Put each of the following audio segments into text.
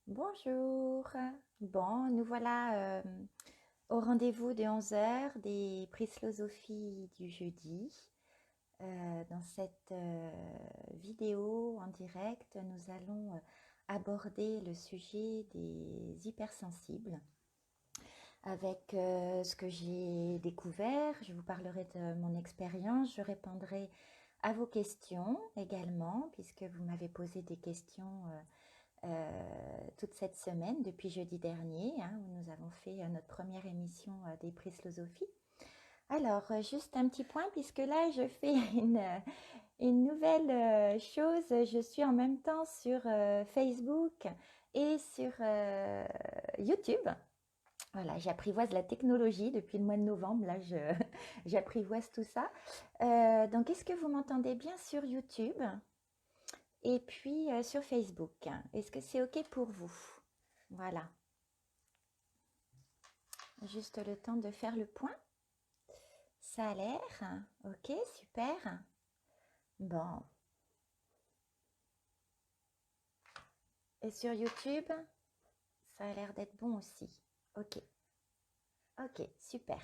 Bonjour. Bon, nous voilà au rendez-vous de 11 heures des prises philosophie du jeudi. Dans cette vidéo en direct, nous allons aborder le sujet des hypersensibles avec ce que j'ai découvert. Je vous parlerai de mon expérience, je répondrai à vos questions également, puisque vous m'avez posé des questions toute cette semaine, depuis jeudi dernier, hein, où nous avons fait notre première émission des prises philosophie. Alors, juste un petit point, puisque là, je fais une nouvelle chose. Je suis en même temps sur Facebook et sur YouTube. Voilà, j'apprivoise la technologie depuis le mois de novembre. Là, j'apprivoise tout ça. Donc, est-ce que vous m'entendez bien sur YouTube et puis sur Facebook? Est-ce que c'est OK pour vous? Voilà, juste le temps de faire le point. Ça a l'air. OK, super. Bon. Et sur YouTube, ça a l'air d'être bon aussi. OK, OK, super.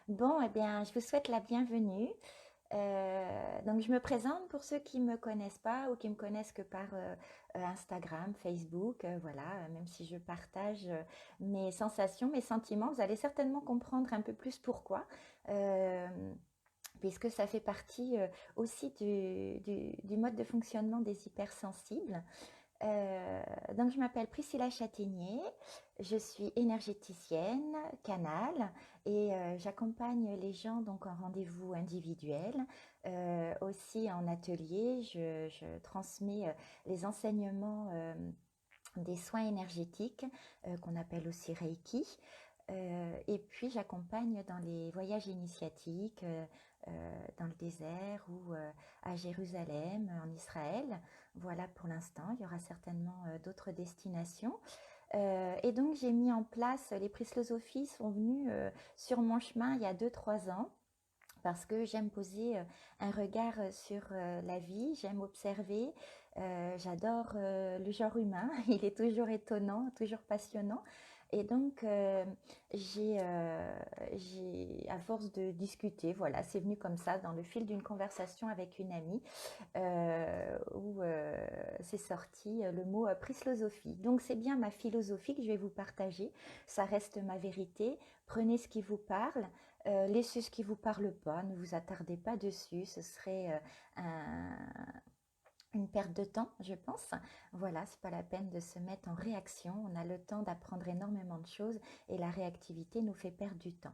Bon, eh bien, je vous souhaite la bienvenue. Donc, je me présente pour ceux qui ne me connaissent pas ou qui me connaissent que par Instagram, Facebook, voilà, même si je partage mes sensations, mes sentiments, vous allez certainement comprendre un peu plus pourquoi, euh, puisque ça fait partie aussi du mode de fonctionnement des hypersensibles. Donc, je m'appelle Priscilla Châtaignier, je suis énergéticienne, canal, et j'accompagne les gens donc en rendez-vous individuel, aussi en atelier. Je transmets les enseignements des soins énergétiques qu'on appelle aussi Reiki. Et puis j'accompagne dans les voyages initiatiques, dans le désert ou à Jérusalem, en Israël. Voilà pour l'instant, il y aura certainement d'autres destinations. Et donc j'ai mis en place, les prises philosophies sont venues sur mon chemin il y a 2 3 ans parce que j'aime poser un regard sur la vie, j'aime observer, j'adore le genre humain, il est toujours étonnant, toujours passionnant. Et donc, à force de discuter, voilà, c'est venu comme ça dans le fil d'une conversation avec une amie où c'est sorti le mot prislosophie. Donc, c'est bien ma philosophie que je vais vous partager. Ça reste ma vérité. Prenez ce qui vous parle. Laissez ce qui ne vous parle pas, ne vous attardez pas dessus, ce serait une perte de temps, je pense. Voilà, c'est pas la peine de se mettre en réaction, on a le temps d'apprendre énormément de choses et la réactivité nous fait perdre du temps.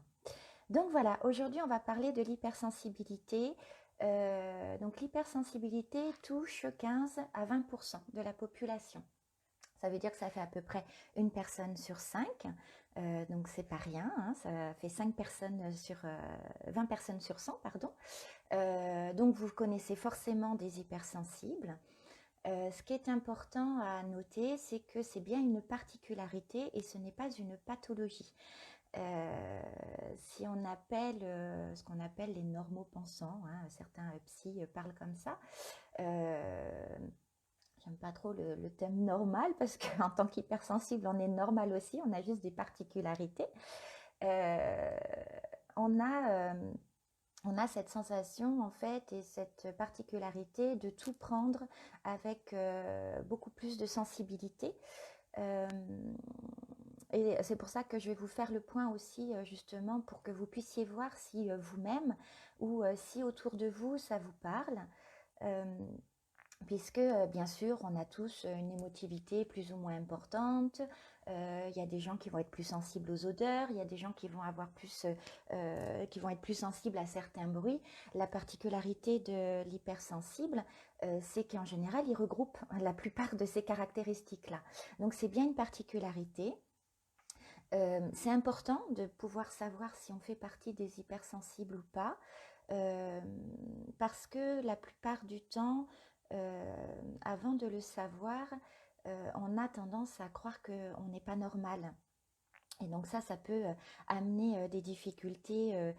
Donc voilà, aujourd'hui on va parler de l'hypersensibilité. Donc l'hypersensibilité touche 15 à 20% de la population. Ça veut dire que ça fait à peu près une personne sur 5, donc c'est pas rien, hein, ça fait 5 personnes sur 20 personnes sur 100, pardon. Donc vous connaissez forcément des hypersensibles. Ce qui est important à noter, c'est que c'est bien une particularité et ce n'est pas une pathologie. Si on appelle ce qu'on appelle les normaux pensants, hein, certains psy parlent comme ça, euh, j'aime pas trop le thème normal parce qu'en tant qu'hypersensible, on est normal aussi, on a juste des particularités. Euh, on a, euh, on a cette sensation en fait et cette particularité de tout prendre avec beaucoup plus de sensibilité. Euh, et c'est pour ça que je vais vous faire le point aussi justement pour que vous puissiez voir si vous-même ou si autour de vous ça vous parle. Euh, Puisque, bien sûr, on a tous une émotivité plus ou moins importante. Il y a des gens qui vont être plus sensibles aux odeurs, il y a des gens qui vont avoir plus, qui vont être plus sensibles à certains bruits. La particularité de l'hypersensible, c'est qu'en général, il regroupe la plupart de ces caractéristiques-là. Donc, c'est bien une particularité. C'est important de pouvoir savoir si on fait partie des hypersensibles ou pas, euh, parce que la plupart du temps, avant de le savoir, on a tendance à croire qu'on n'est pas normal. Et donc ça peut amener des difficultés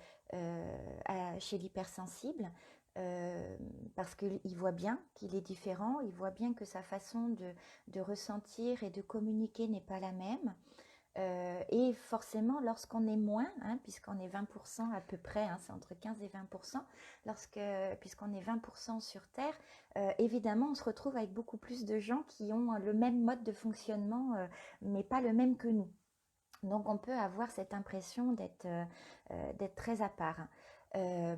chez l'hypersensible. euh, parce qu'il voit bien qu'il est différent, il voit bien que sa façon de ressentir et de communiquer n'est pas la même. Et forcément, lorsqu'on est moins, hein, puisqu'on est 20% à peu près, hein, c'est entre 15 et 20%, puisqu'on est 20% sur Terre, évidemment, on se retrouve avec beaucoup plus de gens qui ont le même mode de fonctionnement, mais pas le même que nous. Donc, on peut avoir cette impression d'être très à part. Euh,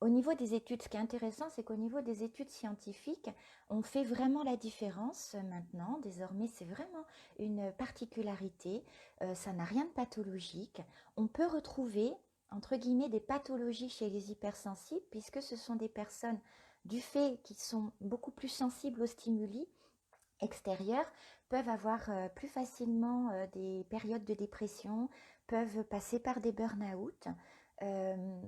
Au niveau des études, ce qui est intéressant, c'est qu'au niveau des études scientifiques, on fait vraiment la différence maintenant. Désormais, c'est vraiment une particularité. Ça n'a rien de pathologique. On peut retrouver, entre guillemets, des pathologies chez les hypersensibles, puisque ce sont des personnes, du fait qu'ils sont beaucoup plus sensibles aux stimuli extérieurs, peuvent avoir plus facilement des périodes de dépression, peuvent passer par des burn-out euh,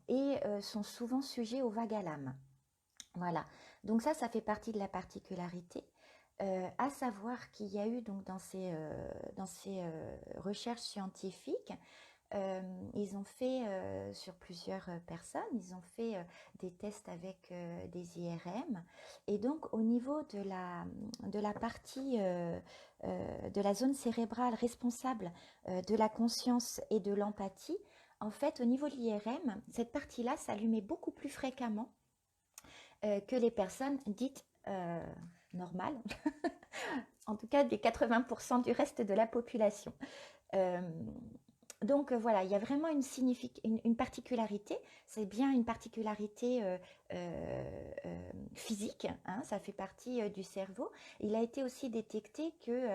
et sont souvent sujets aux vagues à l'âme. Voilà, donc ça fait partie de la particularité. À savoir qu'il y a eu donc dans ces recherches scientifiques, ils ont fait sur plusieurs personnes, ils ont fait des tests avec des IRM. Et donc au niveau de la partie de la zone cérébrale responsable de la conscience et de l'empathie, en fait au niveau de l'IRM, cette partie-là s'allumait beaucoup plus fréquemment que les personnes dites normales, en tout cas des 80% du reste de la population. Euh, donc voilà, il y a vraiment une particularité, c'est bien une particularité physique, hein, ça fait partie du cerveau. Il a été aussi détecté que,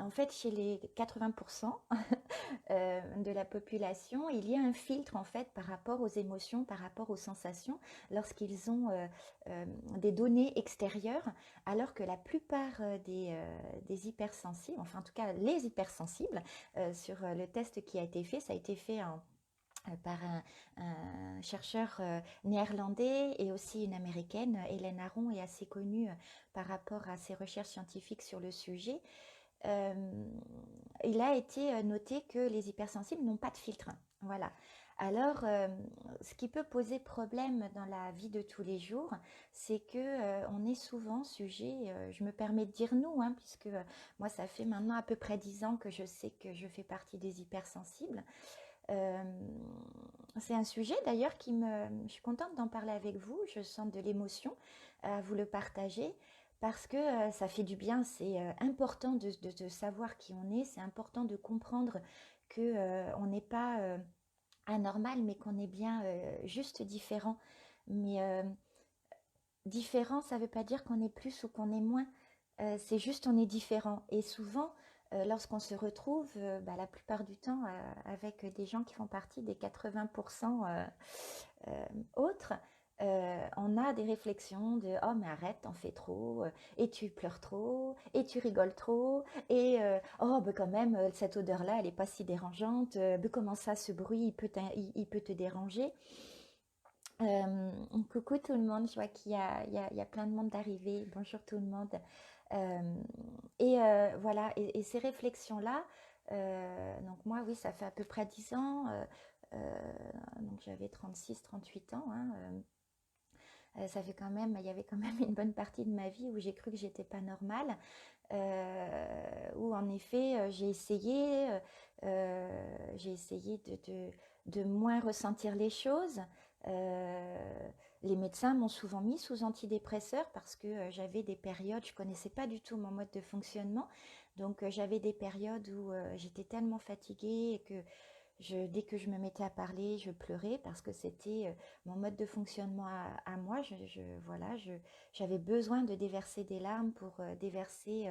en fait, chez les 80% de la population, il y a un filtre en fait par rapport aux émotions, par rapport aux sensations, lorsqu'ils ont des données extérieures, alors que la plupart des hypersensibles, enfin en tout cas les hypersensibles, sur le test qui a été fait, ça a été fait par un chercheur néerlandais et aussi une américaine. Hélène Aron est assez connue par rapport à ses recherches scientifiques sur le sujet. Euh, il a été noté que les hypersensibles n'ont pas de filtre. Voilà. Alors, ce qui peut poser problème dans la vie de tous les jours, c'est que on est souvent sujet, je me permets de dire nous, hein, puisque moi, ça fait maintenant à peu près 10 ans que je sais que je fais partie des hypersensibles. Euh, c'est un sujet d'ailleurs je suis contente d'en parler avec vous, je sens de l'émotion à vous le partager parce que ça fait du bien, c'est important de savoir qui on est, c'est important de comprendre que on n'est pas anormal mais qu'on est bien juste différent. Mais différent, ça ne veut pas dire qu'on est plus ou qu'on est moins. C'est juste on est différent. Et souvent, lorsqu'on se retrouve, la plupart du temps, avec des gens qui font partie des 80% autres, on a des réflexions de oh mais arrête, t'en fais trop, et tu pleures trop, et tu rigoles trop, et oh ben quand même cette odeur-là, elle est pas si dérangeante. Comment ça, ce bruit, il peut te déranger. Euh, Coucou tout le monde, je vois qu'il y a plein de monde d'arrivée. Bonjour tout le monde. Euh, voilà, et ces réflexions-là, donc moi, oui, ça fait à peu près 10 ans, donc j'avais 36, 38 ans, hein, ça fait quand même, il y avait quand même une bonne partie de ma vie où j'ai cru que j'étais pas normale, où en effet, j'ai essayé de moins ressentir les choses. Euh, les médecins m'ont souvent mis sous antidépresseurs parce que j'avais des périodes, je connaissais pas du tout mon mode de fonctionnement. Donc j'avais des périodes où j'étais tellement fatiguée et que dès que je me mettais à parler, je pleurais parce que c'était mon mode de fonctionnement à moi. Voilà, j'avais besoin de déverser des larmes pour déverser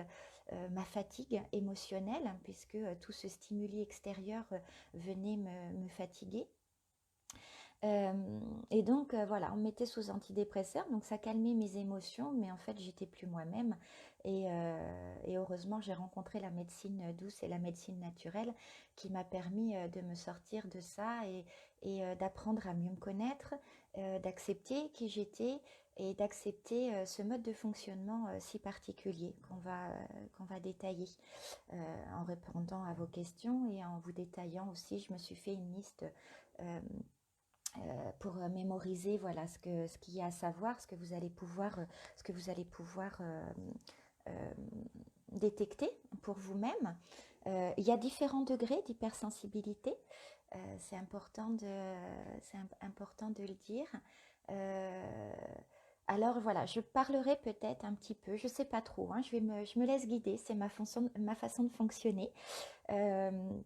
ma fatigue émotionnelle, hein, puisque tout ce stimuli extérieur venait me fatiguer. Et donc voilà, on me mettait sous antidépresseurs, donc ça calmait mes émotions, mais en fait j'étais plus moi-même. Et heureusement j'ai rencontré la médecine douce et la médecine naturelle qui m'a permis de me sortir de ça et d'apprendre à mieux me connaître, d'accepter qui j'étais et d'accepter ce mode de fonctionnement si particulier qu'on va détailler en répondant à vos questions et en vous détaillant aussi. Je me suis fait une liste. euh, pour mémoriser voilà ce qu'il y a à savoir, ce que vous allez pouvoir euh, détecter pour vous-même. Il y a différents degrés d'hypersensibilité. C'est important de le dire. Euh, alors voilà, je parlerai peut-être un petit peu, je ne sais pas trop, hein, je me laisse guider, c'est ma façon de fonctionner. Euh,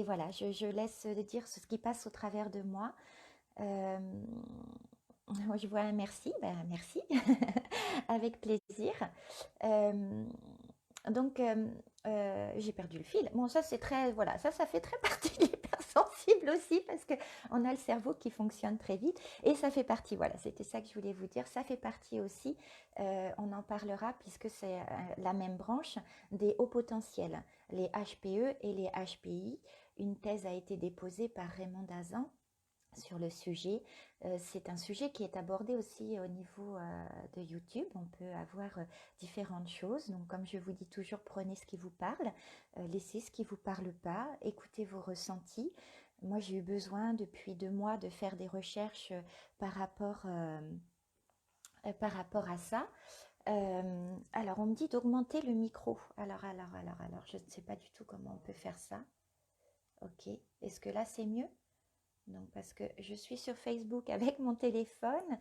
voilà, je laisse dire ce qui passe au travers de moi. Euh, je vois un merci, ben merci, avec plaisir. Euh, donc, j'ai perdu le fil. Bon, ça c'est très, voilà, ça fait très partie de l'hypersensible aussi parce que on a le cerveau qui fonctionne très vite et ça fait partie. Voilà, c'était ça que je voulais vous dire. Ça fait partie aussi. On en parlera puisque c'est la même branche des hauts potentiels, les HPE et les HPI. Une thèse a été déposée par Raymond Dazan sur le sujet. C'est un sujet qui est abordé aussi au niveau de YouTube. On peut avoir différentes choses. Donc, comme je vous dis toujours, prenez ce qui vous parle, laissez ce qui ne vous parle pas, écoutez vos ressentis. Moi, j'ai eu besoin depuis 2 mois de faire des recherches par rapport à ça. Alors, on me dit d'augmenter le micro. Alors, je ne sais pas du tout comment on peut faire ça. Ok. Est-ce que là, c'est mieux? Donc, parce que je suis sur Facebook avec mon téléphone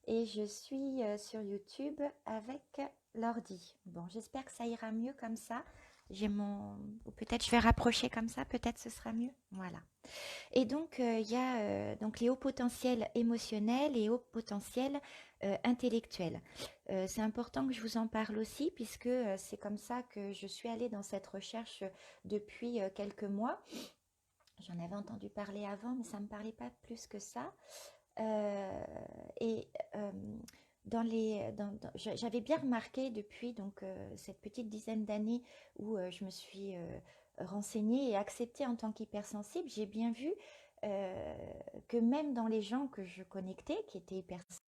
et je suis sur YouTube avec l'ordi. Bon, j'espère que ça ira mieux comme ça. Ou peut-être je vais rapprocher comme ça, peut-être ce sera mieux. Voilà. Et donc, il y a donc les hauts potentiels émotionnels et hauts potentiels intellectuels. C'est important que je vous en parle aussi, puisque c'est comme ça que je suis allée dans cette recherche depuis quelques mois. J'en avais entendu parler avant, mais ça ne me parlait pas plus que ça. Et j'avais bien remarqué depuis donc, cette petite dizaine d'années où je me suis renseignée et acceptée en tant qu'hypersensible, j'ai bien vu que même dans les gens que je connectais, qui étaient hypersensibles,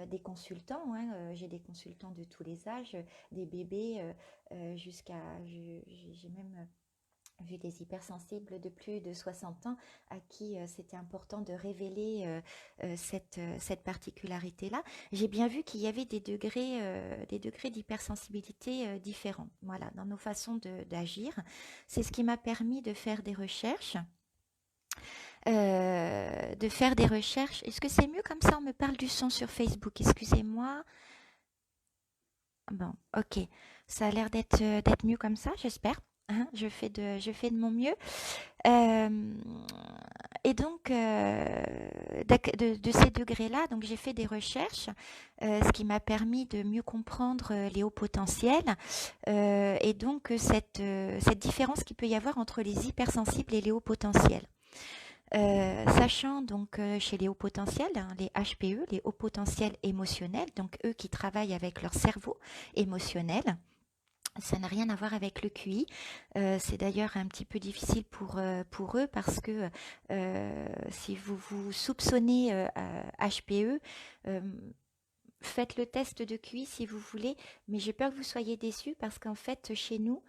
des consultants, hein, j'ai des consultants de tous les âges, des bébés jusqu'à... J'ai même vu des hypersensibles de plus de 60 ans à qui c'était important de révéler cette particularité-là. J'ai bien vu qu'il y avait des degrés d'hypersensibilité différents, voilà, dans nos façons d'agir. C'est ce qui m'a permis de faire des recherches. Est-ce que c'est mieux comme ça? On me parle du son sur Facebook, excusez-moi. Bon, ok. Ça a l'air d'être mieux comme ça, j'espère. Hein, je fais de mon mieux. Euh, et donc, de ces degrés-là, donc j'ai fait des recherches, ce qui m'a permis de mieux comprendre les hauts potentiels et donc cette différence qu'il peut y avoir entre les hypersensibles et les hauts potentiels. Sachant donc chez les hauts potentiels, hein, les HPE, les hauts potentiels émotionnels, donc eux qui travaillent avec leur cerveau émotionnel, ça n'a rien à voir avec le QI. C'est d'ailleurs un petit peu difficile pour eux parce que si vous vous soupçonnez HPE, euh, faites le test de QI si vous voulez, mais j'ai peur que vous soyez déçus parce qu'en fait, chez nous,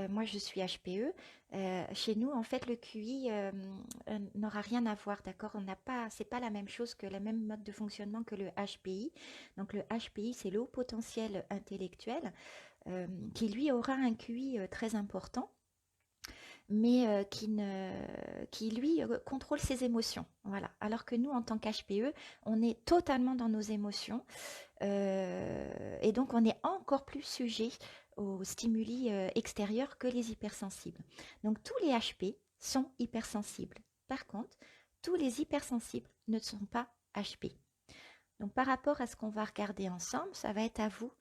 moi je suis HPE, chez nous, en fait, le QI n'aura rien à voir, d'accord? C'est pas la même chose que le même mode de fonctionnement que le HPI. Donc le HPI, c'est le haut potentiel intellectuel qui lui aura un QI très important, mais qui lui contrôle ses émotions. Voilà. Alors que nous, en tant qu'HPE, on est totalement dans nos émotions et donc on est encore plus sujet aux stimuli extérieurs que les hypersensibles. Donc tous les HP sont hypersensibles. Par contre, tous les hypersensibles ne sont pas HP. Donc par rapport à ce qu'on va regarder ensemble, ça va être à vous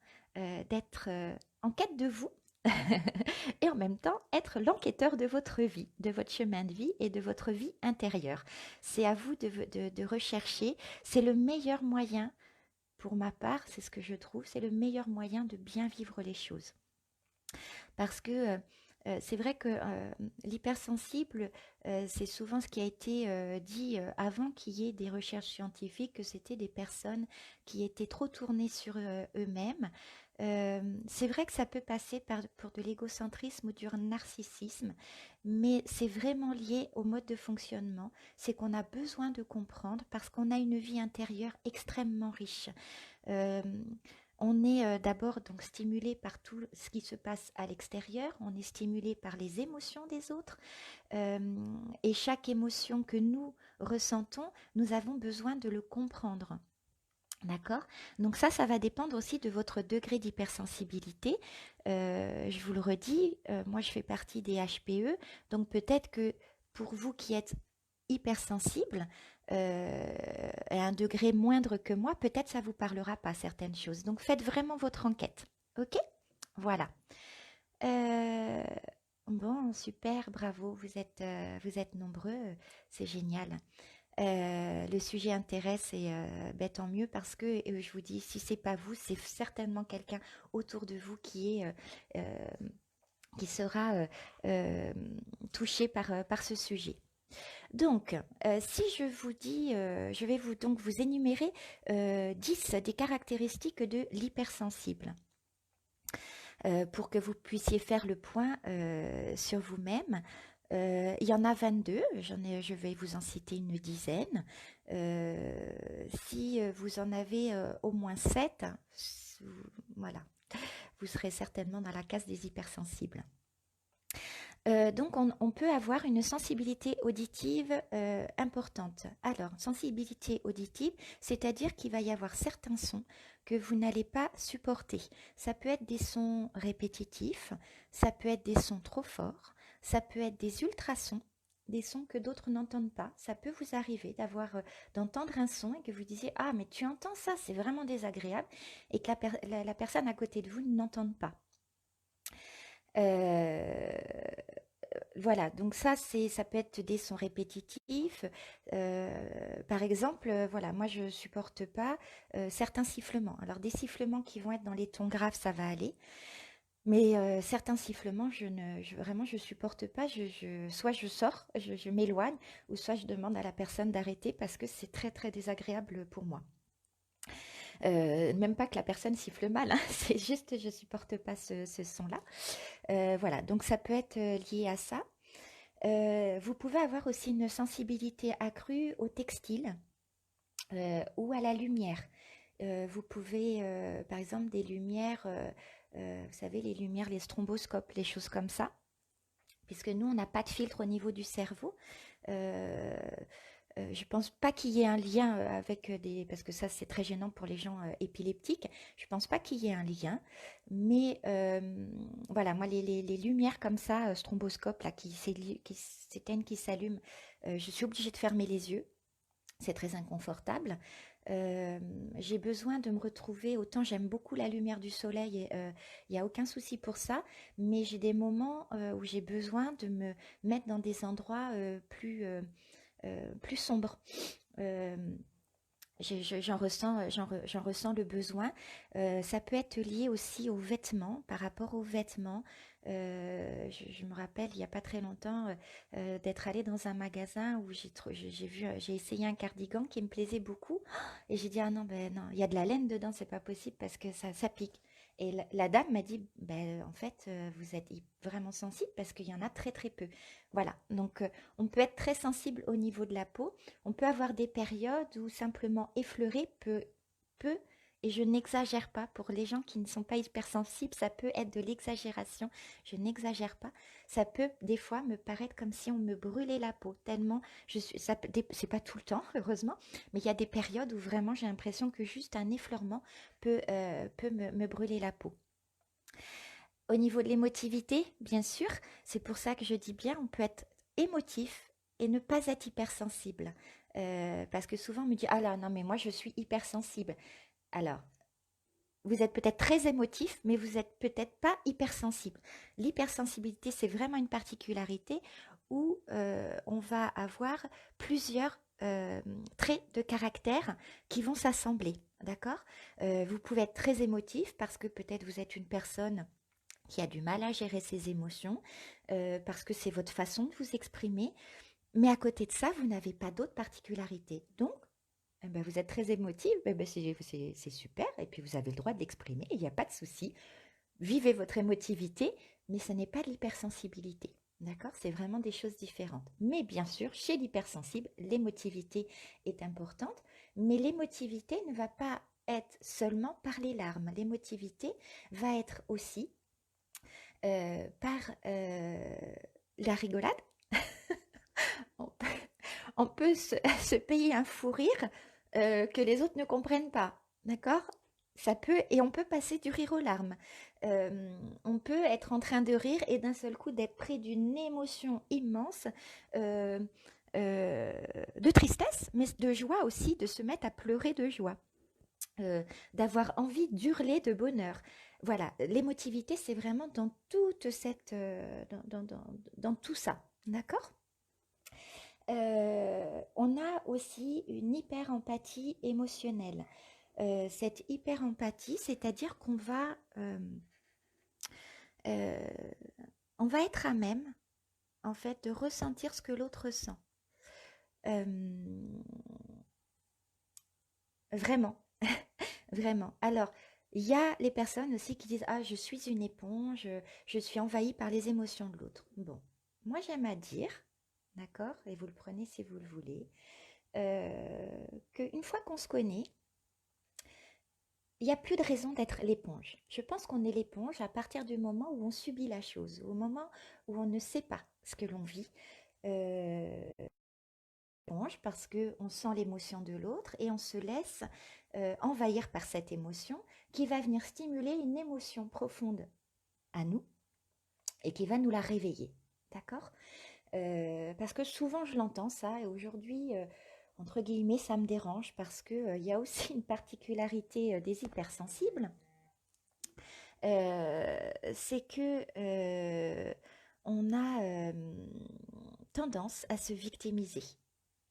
d'être en quête de vous et en même temps être l'enquêteur de votre vie, de votre chemin de vie et de votre vie intérieure. C'est à vous de rechercher. C'est le meilleur moyen, pour ma part, c'est ce que je trouve, c'est le meilleur moyen de bien vivre les choses. Parce que C'est vrai que l'hypersensible, c'est souvent ce qui a été dit avant qu'il y ait des recherches scientifiques, que c'était des personnes qui étaient trop tournées sur eux-mêmes. C'est vrai que ça peut passer pour de l'égocentrisme ou du narcissisme, mais c'est vraiment lié au mode de fonctionnement. C'est qu'on a besoin de comprendre parce qu'on a une vie intérieure extrêmement riche. Euh, on est d'abord donc stimulé par tout ce qui se passe à l'extérieur, on est stimulé par les émotions des autres, euh, et chaque émotion que nous ressentons, nous avons besoin de le comprendre. D'accord. Donc ça va dépendre aussi de votre degré d'hypersensibilité. Je vous le redis, moi je fais partie des HPE, donc peut-être que pour vous qui êtes hypersensible, à un degré moindre que moi, peut-être ça vous parlera pas certaines choses. Donc faites vraiment votre enquête. Ok? Voilà. Euh, bon, super, bravo, vous êtes nombreux, c'est génial. Le sujet intéresse et tant mieux parce que je vous dis, si c'est pas vous, c'est certainement quelqu'un autour de vous euh, qui sera euh, touché par ce sujet. Donc, si je vous dis, je vais donc vous énumérer 10 des caractéristiques de l'hypersensible pour que vous puissiez faire le point sur vous-même. Il y en a 22, je vais vous en citer une dizaine. Si vous en avez au moins 7, voilà, vous serez certainement dans la case des hypersensibles. Donc on peut avoir une sensibilité auditive importante. Alors, sensibilité auditive, c'est-à-dire qu'il va y avoir certains sons que vous n'allez pas supporter. Ça peut être des sons répétitifs, ça peut être des sons trop forts, ça peut être des ultrasons, des sons que d'autres n'entendent pas. Ça peut vous arriver d'entendre un son et que vous disiez « Ah, mais tu entends ça, c'est vraiment désagréable » et que la personne à côté de vous n'entende pas. Euh, voilà, donc ça peut être des sons répétitifs. Par exemple, voilà, moi je supporte pas certains sifflements. Alors des sifflements qui vont être dans les tons graves, ça va aller. Mais certains sifflements, vraiment, je supporte pas. Soit je sors, je m'éloigne, ou soit je demande à la personne d'arrêter parce que c'est très très désagréable pour moi. Même pas que la personne siffle mal, hein, c'est juste je supporte pas ce son-là. Voilà, donc ça peut être lié à ça. Vous pouvez avoir aussi une sensibilité accrue au textile ou à la lumière. Vous pouvez, par exemple, des lumières, vous savez, les lumières, les stromboscopes, les choses comme ça, puisque nous, on n'a pas de filtre au niveau du cerveau. Euh, je pense pas qu'il y ait un lien avec des... Parce que ça, c'est très gênant pour les gens épileptiques. Je pense pas qu'il y ait un lien. Mais voilà, moi, les lumières comme ça, stromboscope, là, qui s'éteignent, qui s'allument, je suis obligée de fermer les yeux. C'est très inconfortable. J'ai besoin de me retrouver, autant j'aime beaucoup la lumière du soleil et il n'y a aucun souci pour ça, mais j'ai des moments où j'ai besoin de me mettre dans des endroits plus sombres. Euh, j'en ressens le besoin. Ça peut être lié aussi aux vêtements, par rapport aux vêtements. Je me rappelle, il n'y a pas très longtemps, d'être allée dans un magasin où j'ai essayé un cardigan qui me plaisait beaucoup. Et j'ai dit, ah non, ben non, il y a de la laine dedans, c'est pas possible parce que ça pique. Et la dame m'a dit, ben, en fait, vous êtes vraiment sensible parce qu'il y en a très très peu. Voilà, donc on peut être très sensible au niveau de la peau. On peut avoir des périodes où simplement effleurer peut, et je n'exagère pas, pour les gens qui ne sont pas hypersensibles, ça peut être de l'exagération, je n'exagère pas. Ça peut des fois me paraître comme si on me brûlait la peau, tellement c'est pas tout le temps, heureusement, mais il y a des périodes où vraiment j'ai l'impression que juste un effleurement peut me brûler la peau. Au niveau de l'émotivité, bien sûr, c'est pour ça que je dis bien, on peut être émotif et ne pas être hypersensible. Parce que souvent on me dit, ah là, non, mais moi je suis hypersensible. Alors, vous êtes peut-être très émotif, mais vous n'êtes peut-être pas hypersensible. L'hypersensibilité, c'est vraiment une particularité où on va avoir plusieurs traits de caractère qui vont s'assembler. D'accord. Vous pouvez être très émotif parce que peut-être vous êtes une personne qui a du mal à gérer ses émotions, parce que c'est votre façon de vous exprimer. Mais à côté de ça, vous n'avez pas d'autres particularités. Donc, eh ben, vous êtes très émotive, eh ben, c'est super, et puis vous avez le droit de l'exprimer, il n'y a pas de souci. Vivez votre émotivité, mais ce n'est pas de l'hypersensibilité. D'accord? C'est vraiment des choses différentes. Mais bien sûr, chez l'hypersensible, l'émotivité est importante, mais l'émotivité ne va pas être seulement par les larmes. L'émotivité va être aussi par la rigolade. On peut, on peut se payer un fou rire que les autres ne comprennent pas. D'accord? Ça peut, et on peut passer du rire aux larmes. On peut être en train de rire et d'un seul coup d'être pris d'une émotion immense, euh, euh, de tristesse, mais de joie aussi, de se mettre à pleurer de joie, d'avoir envie d'hurler de bonheur. Voilà, l'émotivité, c'est vraiment dans toute cette, dans tout ça. D'accord? On a aussi une hyper-empathie émotionnelle. Cette hyper-empathie, c'est-à-dire euh, on va être à même, en fait, de ressentir ce que l'autre ressent. Euh, vraiment, vraiment. Alors, il y a les personnes aussi qui disent: ah, je suis une éponge, je suis envahie par les émotions de l'autre. Bon, moi j'aime à dire, d'accord, et vous le prenez si vous le voulez, qu'une fois qu'on se connaît, il n'y a plus de raison d'être l'éponge. Je pense qu'on est l'éponge à partir du moment où on subit la chose, au moment où on ne sait pas ce que l'on vit. Euh, Éponge parce qu'on sent l'émotion de l'autre et on se laisse envahir par cette émotion qui va venir stimuler une émotion profonde à nous et qui va nous la réveiller. D'accord? Parce que souvent je l'entends ça et aujourd'hui, entre guillemets, ça me dérange parce qu'il y a aussi une particularité des hypersensibles. C'est que on a tendance à se victimiser.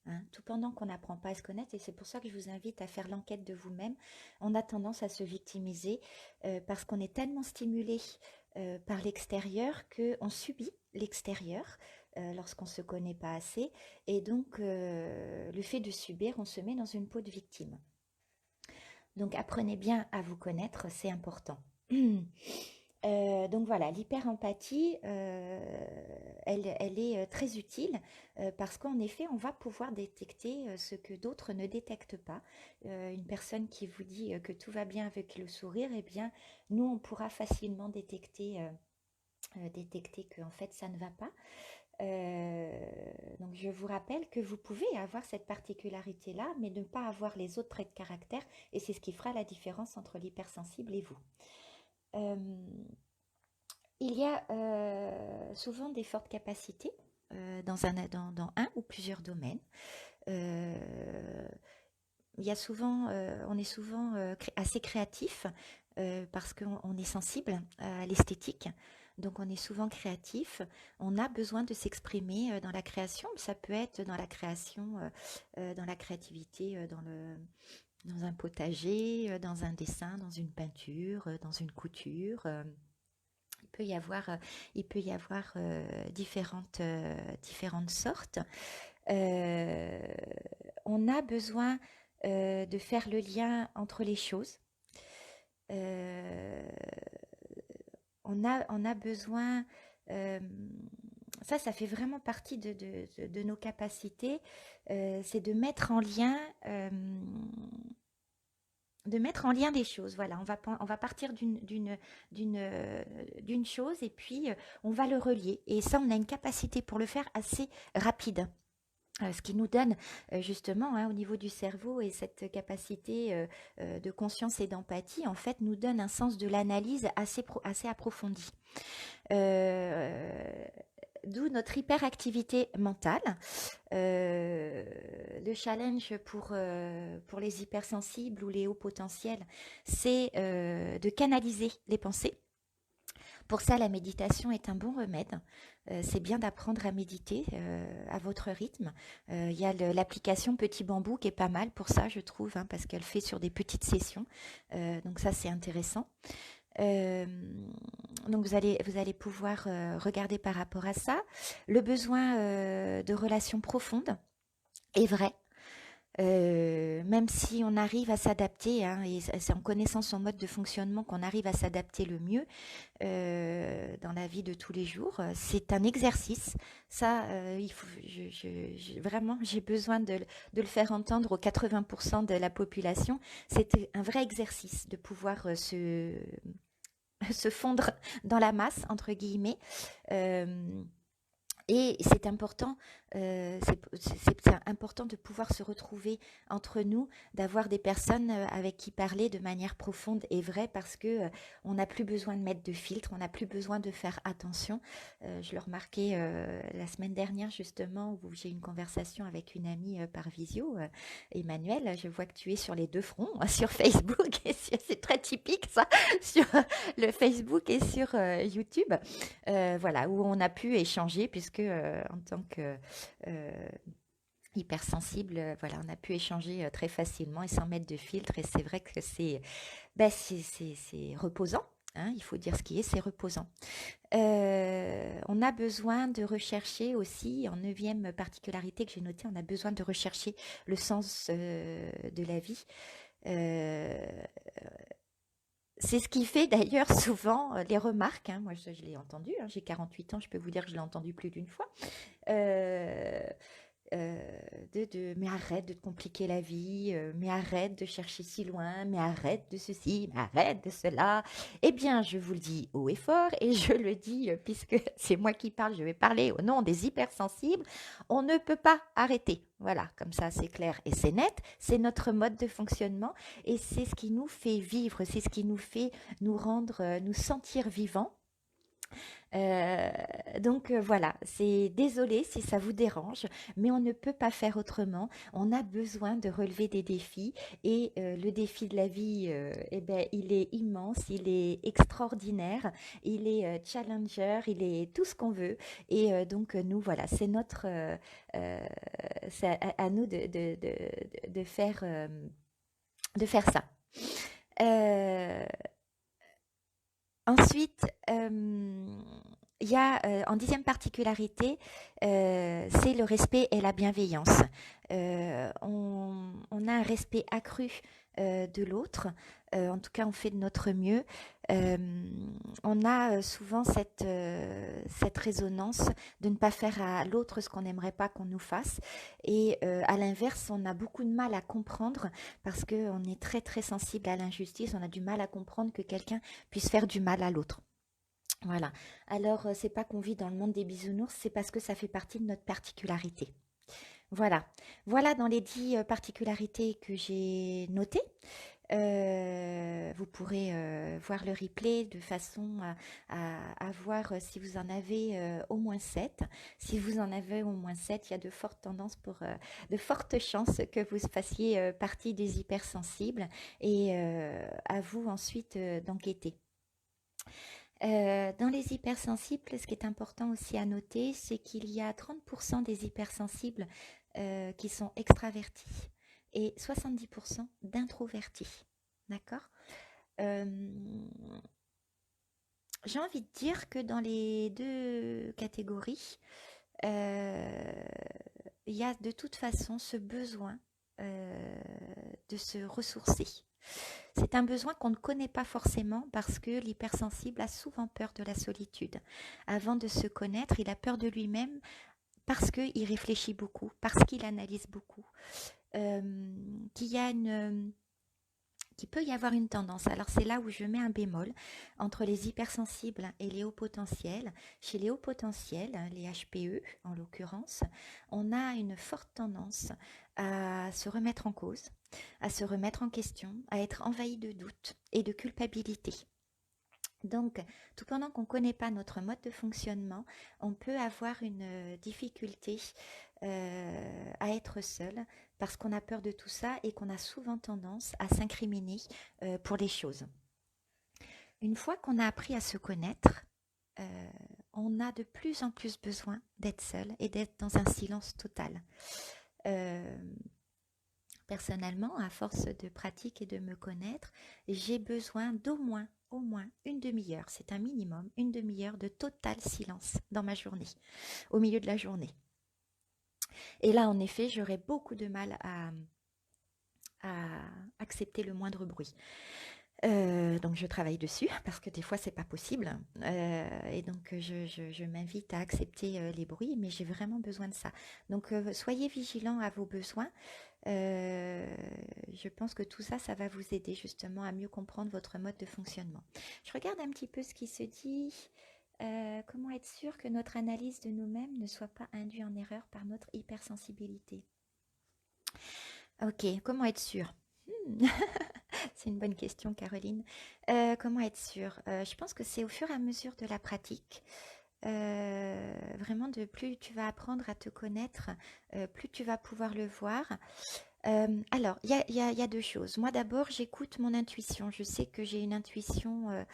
Hein, tout pendant qu'on n'apprend pas à se connaître, et c'est pour ça que je vous invite à faire l'enquête de vous-même, on a tendance à se victimiser parce qu'on est tellement stimulé par l'extérieur qu'on subit l'extérieur lorsqu'on ne se connaît pas assez, et donc le fait de subir, on se met dans une peau de victime. Donc apprenez bien à vous connaître, c'est important. Donc voilà, l'hyper-empathie, elle est très utile parce qu'en effet, on va pouvoir détecter ce que d'autres ne détectent pas. Une personne qui vous dit que tout va bien avec le sourire, eh bien, nous, on pourra facilement détecter que en fait, ça ne va pas. Donc je vous rappelle que vous pouvez avoir cette particularité-là, mais ne pas avoir les autres traits de caractère, et c'est ce qui fera la différence entre l'hypersensible et vous. Euh, il y a souvent des fortes capacités dans un ou plusieurs domaines. Euh, on est souvent assez créatif parce qu'on est sensible à l'esthétique. Donc on est souvent créatif. On a besoin de s'exprimer dans la création. Ça peut être dans la création, dans la créativité, dans un potager, dans un dessin, dans une peinture, dans une couture. Il peut y avoir différentes sortes. Euh, on a besoin de faire le lien entre les choses. Euh, on a besoin, euh, ça fait vraiment partie de nos capacités, c'est de mettre en lien des choses. Voilà, on va partir d'une chose et puis on va le relier. Et ça, on a une capacité pour le faire assez rapide. Ce qui nous donne justement hein, au niveau du cerveau et cette capacité de conscience et d'empathie, en fait, nous donne un sens de l'analyse assez approfondi. Euh, D'où notre hyperactivité mentale. Le challenge pour les hypersensibles ou les hauts potentiels, c'est de canaliser les pensées. Pour ça, la méditation est un bon remède. C'est bien d'apprendre à méditer à votre rythme. Il y a l'application Petit Bambou qui est pas mal pour ça, je trouve, hein, parce qu'elle fait sur des petites sessions. Donc ça, c'est intéressant. Euh, Donc vous allez pouvoir regarder par rapport à ça. Le besoin de relations profondes est vrai. Même si on arrive à s'adapter, hein, et c'est en connaissant son mode de fonctionnement qu'on arrive à s'adapter le mieux dans la vie de tous les jours. C'est un exercice. Ça, il faut, vraiment, j'ai besoin de le faire entendre aux 80% de la population. C'est un vrai exercice de pouvoir se fondre dans la masse, entre guillemets. Euh, et c'est important, c'est important de pouvoir se retrouver entre nous, d'avoir des personnes avec qui parler de manière profonde et vraie, parce que on n'a plus besoin de mettre de filtre, on n'a plus besoin de faire attention. Je le remarquais la semaine dernière justement, où j'ai eu une conversation avec une amie par visio, Emmanuel. Je vois que tu es sur les deux fronts, sur Facebook, et c'est très typique ça, sur le Facebook et sur YouTube. Voilà, où on a pu échanger, puisque en tant que hypersensible, voilà, on a pu échanger très facilement et sans mettre de filtre. Et c'est vrai que c'est reposant. Hein, il faut dire ce qui est, c'est reposant. On a besoin de rechercher aussi, en neuvième particularité que j'ai notée, on a besoin de rechercher le sens de la vie. Euh, c'est ce qui fait d'ailleurs souvent les remarques, hein. Moi, je l'ai entendu, hein, j'ai 48 ans, je peux vous dire que je l'ai entendu plus d'une fois. Euh, euh, mais arrête de te compliquer la vie, mais arrête de chercher si loin, mais arrête de ceci, mais arrête de cela. Eh bien, je vous le dis haut et fort, et je le dis puisque c'est moi qui parle, je vais parler au nom des hypersensibles. On ne peut pas arrêter. Voilà, comme ça c'est clair et c'est net. C'est notre mode de fonctionnement, et c'est ce qui nous fait vivre, c'est ce qui nous fait nous rendre, nous sentir vivants. Euh, donc voilà, c'est désolé si ça vous dérange, mais on ne peut pas faire autrement. On a besoin de relever des défis, et le défi de la vie, eh ben, il est immense, il est extraordinaire, il est challenger, il est tout ce qu'on veut. Et donc nous, voilà, c'est notre, c'est à nous de faire ça. Euh, Ensuite, il y a en dixième particularité, c'est le respect et la bienveillance. On a un respect accru de l'autre. En tout cas, on fait de notre mieux. Euh, on a souvent cette résonance de ne pas faire à l'autre ce qu'on n'aimerait pas qu'on nous fasse. Et à l'inverse, on a beaucoup de mal à comprendre, parce qu'on est très très sensible à l'injustice. On a du mal à comprendre que quelqu'un puisse faire du mal à l'autre. Voilà. Alors, c'est pas qu'on vit dans le monde des bisounours, c'est parce que ça fait partie de notre particularité. Voilà. Voilà dans les 10 particularités que j'ai notées. Vous pourrez voir le replay de façon à voir si vous en avez au moins 7. Si vous en avez au moins 7, il y a de fortes tendances de fortes chances que vous fassiez partie des hypersensibles, et à vous ensuite d'enquêter. Dans les hypersensibles, ce qui est important aussi à noter, c'est qu'il y a 30% des hypersensibles qui sont extravertis, et 70% d'introvertis. D'accord. Euh, j'ai envie de dire que dans les deux catégories, euh, il y a de toute façon ce besoin de se ressourcer. C'est un besoin qu'on ne connaît pas forcément, parce que l'hypersensible a souvent peur de la solitude. Avant de se connaître, il a peur de lui-même, parce qu'il réfléchit beaucoup, parce qu'il analyse beaucoup, euh, qu'il y a qu'il peut y avoir une tendance. Alors c'est là où je mets un bémol entre les hypersensibles et les hauts potentiels. Chez les hauts potentiels, les HPE en l'occurrence, on a une forte tendance à se remettre en cause, à se remettre en question, à être envahi de doutes et de culpabilité. Donc, tout pendant qu'on ne connaît pas notre mode de fonctionnement, on peut avoir une difficulté à être seul, parce qu'on a peur de tout ça, et qu'on a souvent tendance à s'incriminer pour les choses. Une fois qu'on a appris à se connaître, euh, on a de plus en plus besoin d'être seul et d'être dans un silence total. Euh, Personnellement, à force de pratique et de me connaître, j'ai besoin d'au moins au moins une demi-heure, c'est un minimum, une demi-heure de total silence dans ma journée, au milieu de la journée. Et là, en effet, j'aurais beaucoup de mal à accepter le moindre bruit. Donc je travaille dessus parce que des fois c'est pas possible. Et donc je m'invite à accepter les bruits, mais j'ai vraiment besoin de ça. Donc soyez vigilants à vos besoins. Je pense que tout ça, ça va vous aider justement à mieux comprendre votre mode de fonctionnement. Je regarde un petit peu ce qui se dit. Comment être sûr que notre analyse de nous-mêmes ne soit pas induite en erreur par notre hypersensibilité? Ok, comment être sûr? C'est une bonne question, Caroline. Comment être sûr? Je pense que c'est au fur et à mesure de la pratique. Vraiment, de plus tu vas apprendre à te connaître, plus tu vas pouvoir le voir. Alors, il y a deux choses. Moi, d'abord, j'écoute mon intuition. Je sais que j'ai une intuition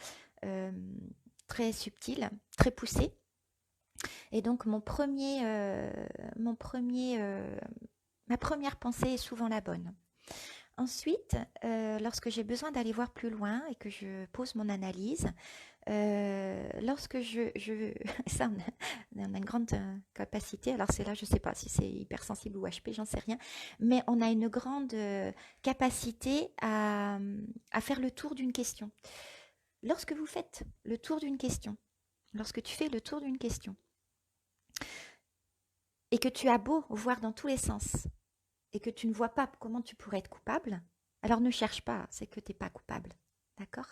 euh, très subtile, très poussée. Et donc, ma première pensée est souvent la bonne. Ensuite, lorsque j'ai besoin d'aller voir plus loin et que je pose mon analyse, lorsque ça, on a une grande capacité, alors c'est là, je ne sais pas si c'est hypersensible ou HP, j'en sais rien, mais on a une grande capacité à faire le tour d'une question. Lorsque vous faites le tour d'une question, lorsque tu fais le tour d'une question, et que tu as beau voir dans tous les sens, et que tu ne vois pas comment tu pourrais être coupable, alors ne cherche pas, c'est que tu n'es pas coupable. D'accord?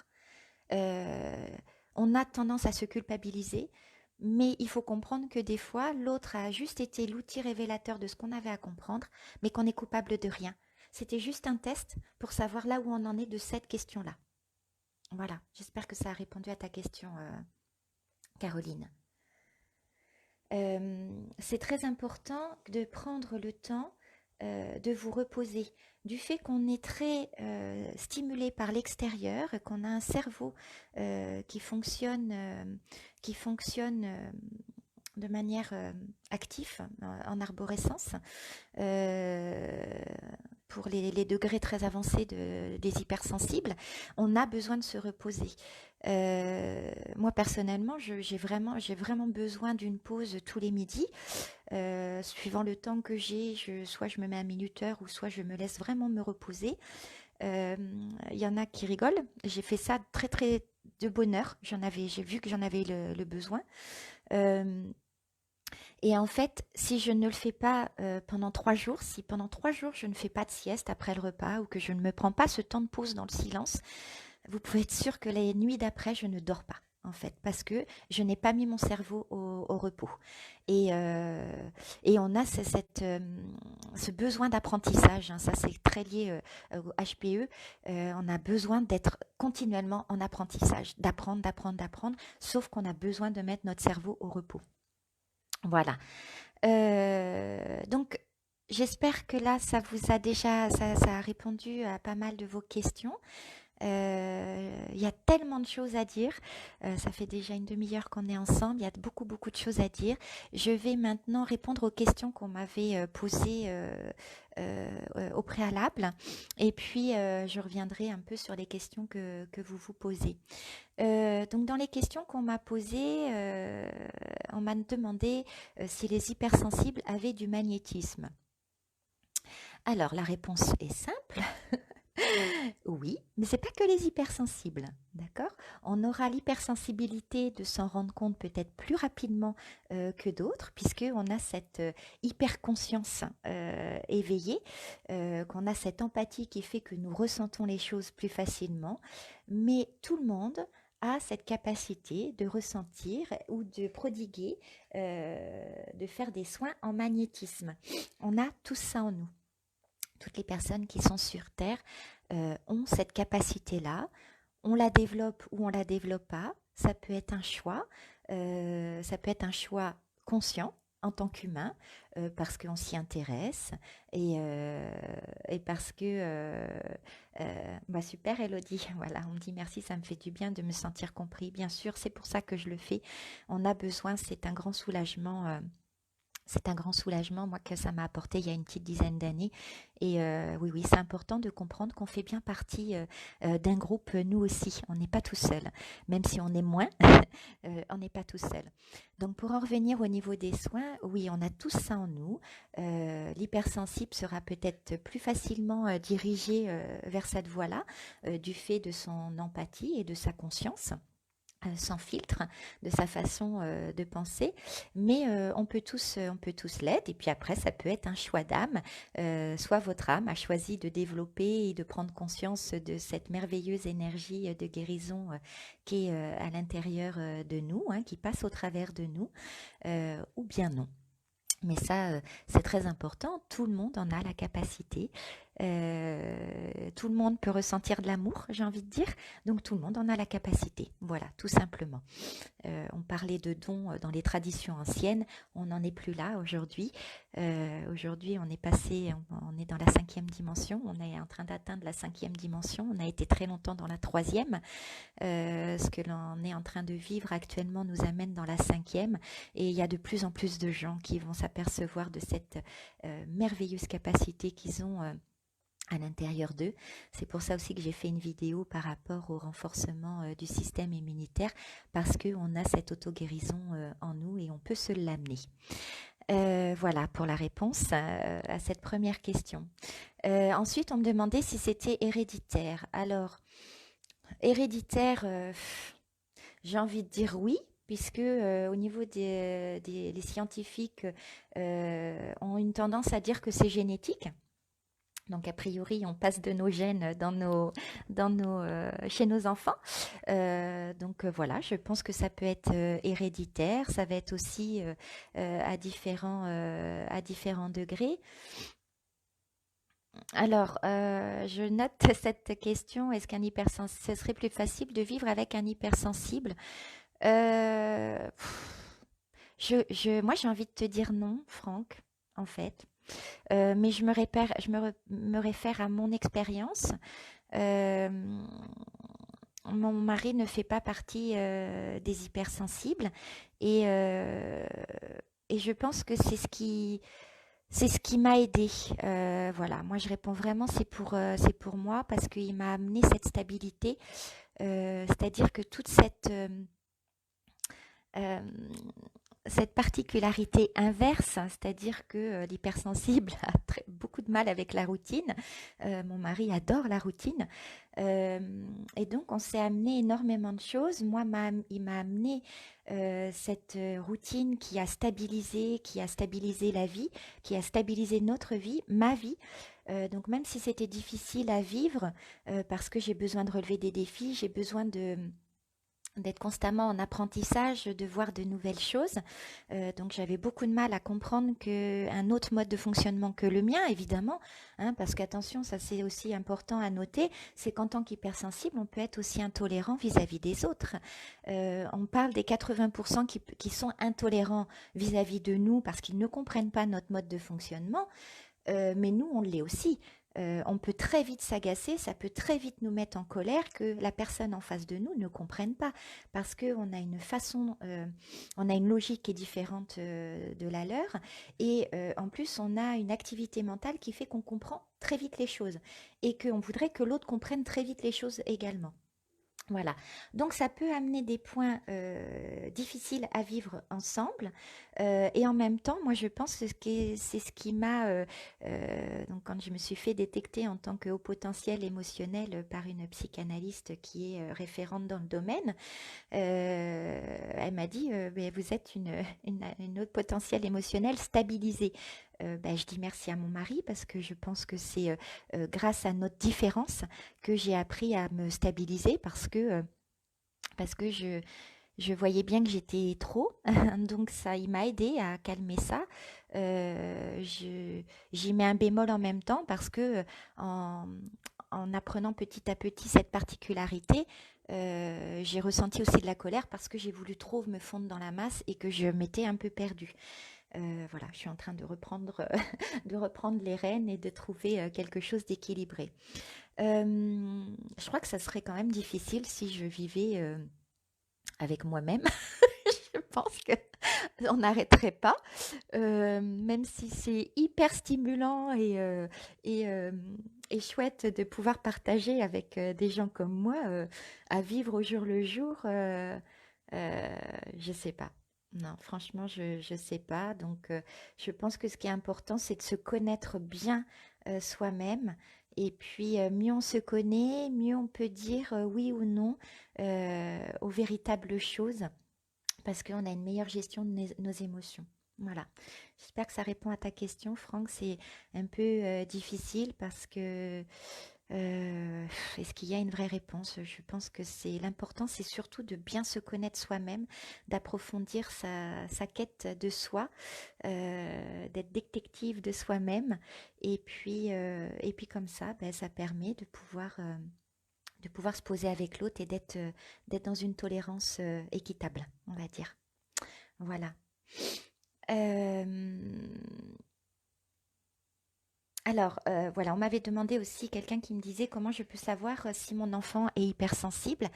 Euh, on a tendance à se culpabiliser, mais il faut comprendre que des fois, l'autre a juste été l'outil révélateur de ce qu'on avait à comprendre, mais qu'on est coupable de rien. C'était juste un test pour savoir là où on en est de cette question-là. Voilà, j'espère que ça a répondu à ta question, Caroline. C'est très important de prendre le temps de vous reposer. Du fait qu'on est très stimulé par l'extérieur, qu'on a un cerveau qui fonctionne de manière active, en arborescence, euh, pour les degrés très avancés des hypersensibles, on a besoin de se reposer. Moi personnellement, j'ai vraiment besoin d'une pause tous les midis. Suivant le temps que j'ai, soit je me mets à minuteur ou soit je me laisse vraiment me reposer. Il y en a qui rigolent. J'ai fait ça très très de bonne heure. J'ai vu que j'en avais le besoin. Euh, et en fait, si je ne le fais pas pendant 3 jours, si pendant 3 jours je ne fais pas de sieste après le repas ou que je ne me prends pas ce temps de pause dans le silence, vous pouvez être sûr que les nuits d'après, je ne dors pas. En fait, parce que je n'ai pas mis mon cerveau au repos. Et, euh, et on a ce besoin d'apprentissage, hein, ça c'est très lié au HPE, on a besoin d'être continuellement en apprentissage, d'apprendre, sauf qu'on a besoin de mettre notre cerveau au repos. Voilà. Donc, j'espère que là, ça a répondu à pas mal de vos questions. Il y a tellement de choses à dire. Ça fait déjà une demi-heure qu'on est ensemble. Il y a beaucoup, beaucoup de choses à dire. Je vais maintenant répondre aux questions qu'on m'avait posées au préalable. Et puis, je reviendrai un peu sur les questions que vous vous posez. Donc, dans les questions qu'on m'a posées, on m'a demandé si les hypersensibles avaient du magnétisme. Alors, la réponse est simple. Oui, mais c'est pas que les hypersensibles, d'accord? On aura l'hypersensibilité de s'en rendre compte peut-être plus rapidement que d'autres, puisque on a cette hyperconscience éveillée, qu'on a cette empathie qui fait que nous ressentons les choses plus facilement. Mais tout le monde a cette capacité de ressentir ou de prodiguer, de faire des soins en magnétisme. On a tout ça en nous. Toutes les personnes qui sont sur Terre ont cette capacité-là. On la développe ou on la développe pas. Ça peut être un choix. Ça peut être un choix conscient en tant qu'humain parce qu'on s'y intéresse et parce que bah super Elodie, voilà, on me dit merci, ça me fait du bien de me sentir compris. Bien sûr, c'est pour ça que je le fais. On a besoin, c'est un grand soulagement. C'est un grand soulagement, moi, que ça m'a apporté il y a une petite dizaine d'années. Et oui, oui, c'est important de comprendre qu'on fait bien partie d'un groupe, nous aussi. On n'est pas tout seul. Même si on est moins, on n'est pas tout seul. Donc, pour en revenir au niveau des soins, oui, on a tous ça en nous. L'hypersensible sera peut-être plus facilement dirigé vers cette voie-là, du fait de son empathie et de sa conscience sans filtre de sa façon de penser, mais on peut tous l'être. Et puis après, ça peut être un choix d'âme. Soit votre âme a choisi de développer et de prendre conscience de cette merveilleuse énergie de guérison qui est à l'intérieur de nous, hein, qui passe au travers de nous, ou bien non. Mais ça, c'est très important. Tout le monde en a la capacité. Tout le monde peut ressentir de l'amour, j'ai envie de dire. Donc tout le monde en a la capacité. Voilà, tout simplement. On parlait de dons dans les traditions anciennes. On n'en est plus là aujourd'hui. Aujourd'hui, on est passé, on est dans la 5e dimension. On est en train d'atteindre la 5e dimension. On a été très longtemps dans la 3e. Ce que l'on est en train de vivre actuellement nous amène dans la 5e. Et il y a de plus en plus de gens qui vont s'apercevoir de cette merveilleuse capacité qu'ils ont à l'intérieur d'eux. C'est pour ça aussi que j'ai fait une vidéo par rapport au renforcement du système immunitaire, parce qu'on a cette auto-guérison en nous et on peut se l'amener. Voilà pour la réponse à cette première question. Ensuite, on me demandait si c'était héréditaire. Alors, héréditaire, j'ai envie de dire oui, puisque au niveau les scientifiques ont une tendance à dire que c'est génétique. Donc, a priori, on passe de nos gènes chez nos enfants. Donc, voilà, je pense que ça peut être héréditaire. Ça va être aussi à différents degrés. Alors, je note cette question. Est-ce qu'un hypersensible, ce serait plus facile de vivre avec un hypersensible? Moi, j'ai envie de te dire non, Franck, en fait. Mais me réfère à mon expérience. Euh, Mon mari ne fait pas partie des hypersensibles et, euh, et je pense que c'est ce qui m'a aidé. Voilà, moi je réponds vraiment, c'est pour moi parce qu'il m'a amené cette stabilité, c'est-à-dire que toute euh, cette particularité inverse, hein, c'est-à-dire que l'hypersensible a beaucoup de mal avec la routine. Mon mari adore la routine. Et donc, on s'est amené énormément de choses. Moi, il m'a amené cette routine qui a stabilisé la vie, qui a stabilisé notre vie, ma vie. Donc, même si c'était difficile à vivre, parce que j'ai besoin de relever des défis, j'ai besoin d'être constamment en apprentissage, de voir de nouvelles choses. Donc j'avais beaucoup de mal à comprendre qu'un autre mode de fonctionnement que le mien, évidemment, hein, parce qu'attention, ça c'est aussi important à noter, c'est qu'en tant qu'hypersensible, on peut être aussi intolérant vis-à-vis des autres. On parle des 80% qui sont intolérants vis-à-vis de nous parce qu'ils ne comprennent pas notre mode de fonctionnement. Mais nous, on l'est aussi. On peut très vite s'agacer, ça peut très vite nous mettre en colère que la personne en face de nous ne comprenne pas, parce qu'on a une façon, on a une logique qui est différente de la leur, et en plus on a une activité mentale qui fait qu'on comprend très vite les choses, et qu'on voudrait que l'autre comprenne très vite les choses également. Voilà, donc ça peut amener des points difficiles à vivre ensemble et en même temps, moi je pense que c'est ce qui m'a, donc quand je me suis fait détecter en tant que haut potentiel émotionnel par une psychanalyste qui est référente dans le domaine, elle m'a dit ben, vous êtes une haute potentiel émotionnel stabilisée. Ben, je dis merci à mon mari parce que je pense que c'est grâce à notre différence que j'ai appris à me stabiliser parce que je voyais bien que j'étais trop, donc ça, il m'a aidé à calmer ça. J'y mets un bémol en même temps parce que en, en apprenant petit à petit cette particularité, j'ai ressenti aussi de la colère parce que j'ai voulu trop me fondre dans la masse et que je m'étais un peu perdue. Voilà, je suis en train de reprendre, de reprendre les rênes et de trouver quelque chose d'équilibré. Je crois que ça serait quand même difficile si je vivais avec moi-même. Je pense que on n'arrêterait pas, même si c'est hyper stimulant et, et chouette de pouvoir partager avec des gens comme moi, à vivre au jour le jour, euh, je sais pas. Non, franchement, je sais pas. Donc, je pense que ce qui est important, c'est de se connaître bien soi-même. Et puis, mieux on se connaît, mieux on peut dire oui ou non aux véritables choses parce qu'on a une meilleure gestion de nos émotions. Voilà. J'espère que ça répond à ta question, Franck. C'est un peu difficile parce que est-ce qu'il y a une vraie réponse? Je pense que c'est l'important, c'est surtout de bien se connaître soi-même, d'approfondir sa quête de soi, d'être détective de soi-même, et puis comme ça, ben, ça permet de pouvoir se poser avec l'autre et d'être dans une tolérance équitable, on va dire. Voilà. Euh, alors, voilà, on m'avait demandé aussi quelqu'un qui me disait comment je peux savoir si mon enfant est hypersensible.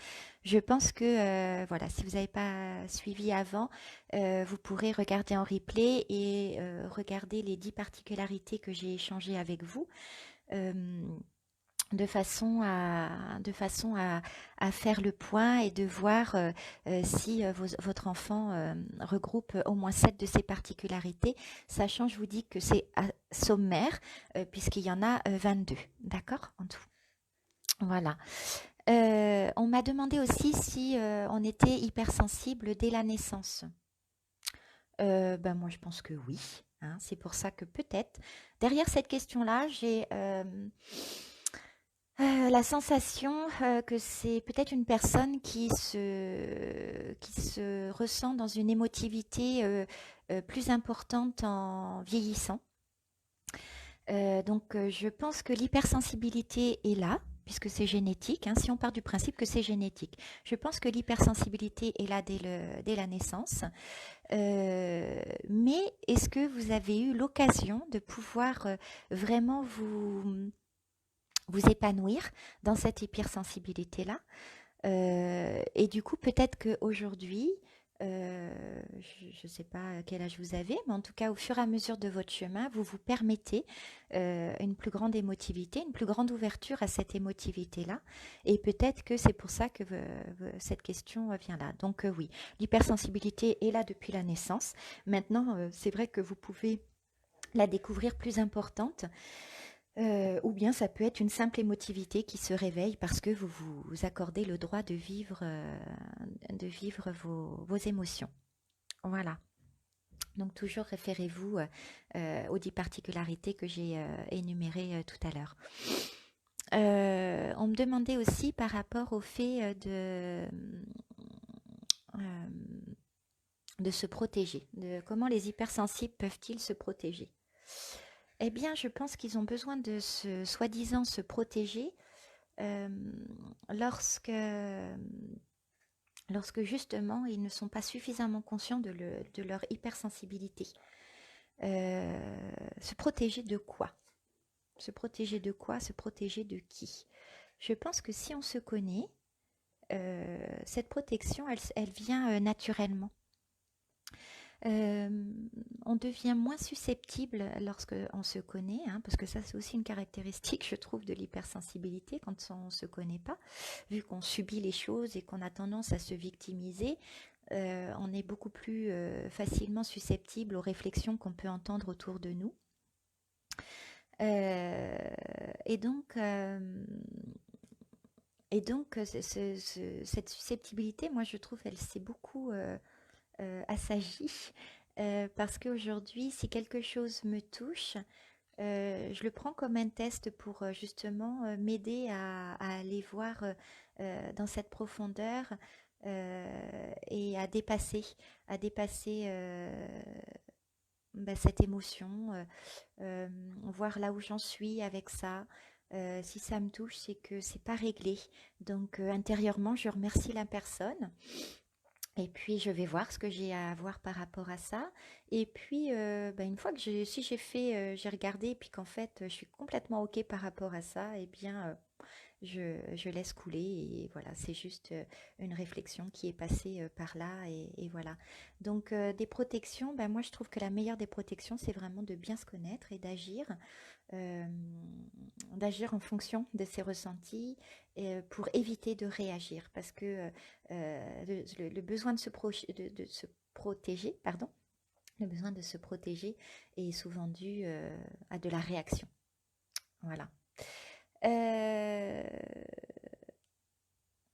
Je pense que, voilà, si vous n'avez pas suivi avant, vous pourrez regarder en replay et regarder les 10 particularités que j'ai échangées avec vous. Euh, de façon à faire le point et de voir si votre enfant regroupe au moins 7 de ces particularités, sachant, je vous dis que c'est sommaire, puisqu'il y en a 22, d'accord, en tout. Voilà. On m'a demandé aussi si on était hypersensible dès la naissance. Ben moi, je pense que oui, hein. C'est pour ça que peut-être, derrière cette question-là, j'ai la sensation, que c'est peut-être une personne qui se ressent dans une émotivité, plus importante en vieillissant. Donc, je pense que l'hypersensibilité est là, puisque c'est génétique, hein, si on part du principe que c'est génétique. Je pense que l'hypersensibilité est là dès la naissance. Mais est-ce que vous avez eu l'occasion de pouvoir, vraiment vous épanouir dans cette hypersensibilité-là. Et du coup, peut-être qu'aujourd'hui, je ne sais pas quel âge vous avez, mais en tout cas, au fur et à mesure de votre chemin, vous vous permettez une plus grande émotivité, une plus grande ouverture à cette émotivité-là. Et peut-être que c'est pour ça que cette question vient là. Donc oui, l'hypersensibilité est là depuis la naissance. Maintenant, c'est vrai que vous pouvez la découvrir plus importante. Ou bien ça peut être une simple émotivité qui se réveille parce que vous vous accordez le droit de vivre vos émotions. Voilà. Donc toujours référez-vous aux 10 particularités que j'ai énumérées tout à l'heure. On me demandait aussi par rapport au fait euh, de se protéger, de comment les hypersensibles peuvent-ils se protéger. Eh bien, je pense qu'ils ont besoin de soi-disant se protéger euh, lorsque, lorsque justement ils ne sont pas suffisamment conscients de leur hypersensibilité. Se protéger de quoi? Se protéger de quoi? Se protéger de qui? Je pense que si on se connaît, cette protection, elle vient naturellement. Euh, on devient moins susceptible lorsque on se connaît, hein, parce que ça c'est aussi une caractéristique, je trouve, de l'hypersensibilité quand on ne se connaît pas, vu qu'on subit les choses et qu'on a tendance à se victimiser. On est beaucoup plus facilement susceptible aux réflexions qu'on peut entendre autour de nous. Euh, et donc, euh, cette susceptibilité, moi je trouve, elle s'est beaucoup assagie. Parce qu'aujourd'hui, si quelque chose me touche, je le prends comme un test pour justement m'aider à aller voir dans cette profondeur et à dépasser cette émotion, voir là où j'en suis avec ça. Si ça me touche, c'est que c'est pas réglé. Donc intérieurement, je remercie la personne. Et puis je vais voir ce que j'ai à voir par rapport à ça. Et puis une fois que si j'ai fait, j'ai regardé, et puis qu'en fait je suis complètement ok par rapport à ça, eh bien je laisse couler et voilà, c'est juste une réflexion qui est passée par là et voilà. Donc des protections, ben moi je trouve que la meilleure des protections, c'est vraiment de bien se connaître et euh, d'agir en fonction de ses ressentis pour éviter de réagir parce que le besoin de se protéger, pardon, le besoin de se protéger est souvent dû à de la réaction. Voilà. Euh,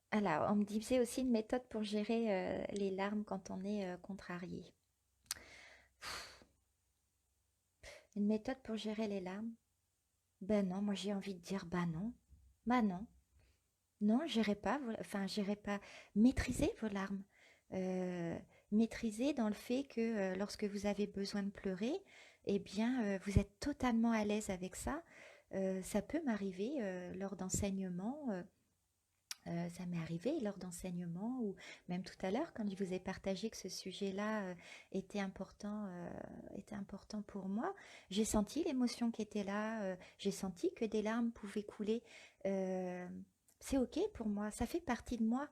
alors, on me disait aussi une méthode pour gérer les larmes quand on est contrarié. Une méthode pour gérer les larmes? Ben non, moi j'ai envie de dire ben non. Ben non. Non, j'irai pas, enfin, j'irai pas maîtriser vos larmes. Euh, Maîtriser dans le fait que lorsque vous avez besoin de pleurer, eh bien, vous êtes totalement à l'aise avec ça. Ça peut m'arriver lors d'enseignements. Ça m'est arrivé lors d'enseignements ou même tout à l'heure quand je vous ai partagé que ce sujet-là était important pour moi. J'ai senti l'émotion qui était là, j'ai senti que des larmes pouvaient couler. Euh, c'est ok pour moi, ça fait partie de moi.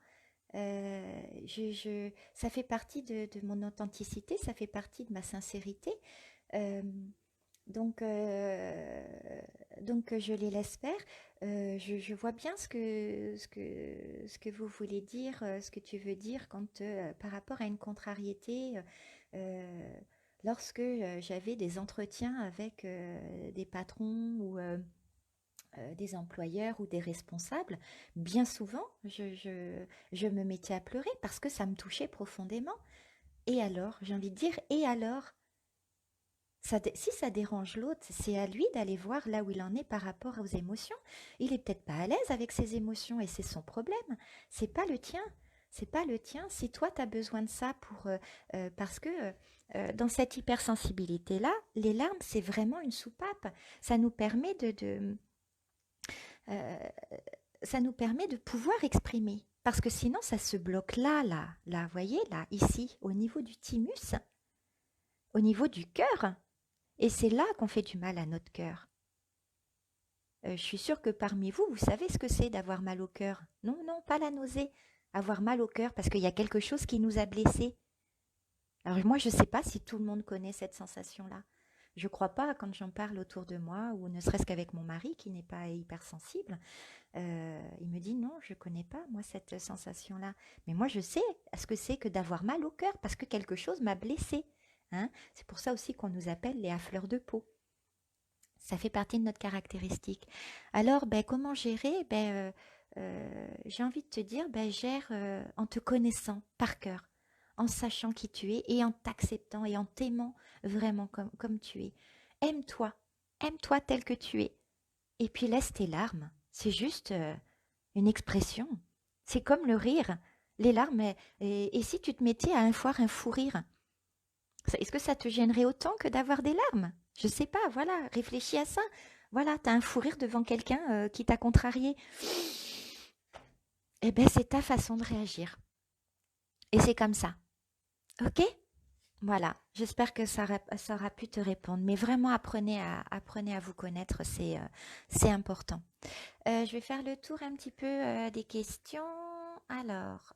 Ça fait partie de mon authenticité, ça fait partie de ma sincérité. Euh, donc, euh, donc je les laisse faire. Je vois bien ce que vous voulez dire, ce que tu veux dire quand par rapport à une contrariété. euh, Lorsque j'avais des entretiens avec des patrons ou des employeurs ou des responsables, bien souvent, je me mettais à pleurer parce que ça me touchait profondément. Et alors, j'ai envie de dire, et alors, si ça dérange l'autre, c'est à lui d'aller voir là où il en est par rapport aux émotions. Il est peut-être pas à l'aise avec ses émotions et c'est son problème. C'est pas le tien. C'est pas le tien. Si toi tu as besoin de ça pour parce que dans cette hypersensibilité là, les larmes c'est vraiment une soupape. Ça nous permet euh, ça nous permet de pouvoir exprimer. Parce que sinon ça se bloque là, vous voyez là, ici, au niveau du thymus, au niveau du cœur. Et c'est là qu'on fait du mal à notre cœur. Je suis sûre que parmi vous, vous savez ce que c'est d'avoir mal au cœur. Non, non, pas la nausée. Avoir mal au cœur parce qu'il y a quelque chose qui nous a blessés. Alors moi, je ne sais pas si tout le monde connaît cette sensation-là. Je ne crois pas quand j'en parle autour de moi, ou ne serait-ce qu'avec mon mari qui n'est pas hypersensible. Il me dit non, je ne connais pas moi cette sensation-là. Mais moi, je sais ce que c'est que d'avoir mal au cœur parce que quelque chose m'a blessé. Hein. C'est pour ça aussi qu'on nous appelle les à fleur de peau. Ça fait partie de notre caractéristique. Alors, ben, comment gérer j'ai envie de te dire, ben, gère en te connaissant par cœur, en sachant qui tu es et en t'acceptant et en t'aimant vraiment comme tu es. Aime-toi, aime-toi tel que tu es. Et puis laisse tes larmes. C'est juste une expression. C'est comme le rire. Les larmes, et si tu te mettais à un fou rire, est-ce que ça te gênerait autant que d'avoir des larmes? Je sais pas, voilà, réfléchis à ça. Voilà, t'as un fou rire devant quelqu'un qui t'a contrarié. Eh ben, c'est ta façon de réagir. Et c'est comme ça. Ok? Voilà, j'espère que ça aura pu te répondre. Mais vraiment, apprenez à vous connaître, c'est important. Je vais faire le tour un petit peu des questions. Alors,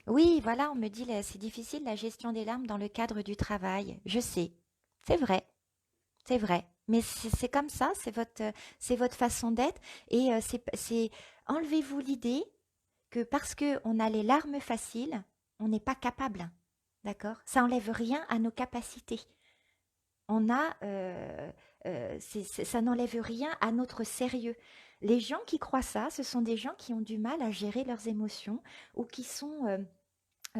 oui, voilà, on me dit c'est difficile la gestion des larmes dans le cadre du travail. Je sais, c'est vrai, c'est vrai. Mais c'est comme ça, c'est votre façon d'être. Et enlevez-vous l'idée que parce que on a les larmes faciles, on n'est pas capable. D'accord? Ça enlève rien à nos capacités. On a, ça n'enlève rien à notre sérieux. Les gens qui croient ça, ce sont des gens qui ont du mal à gérer leurs émotions ou qui sont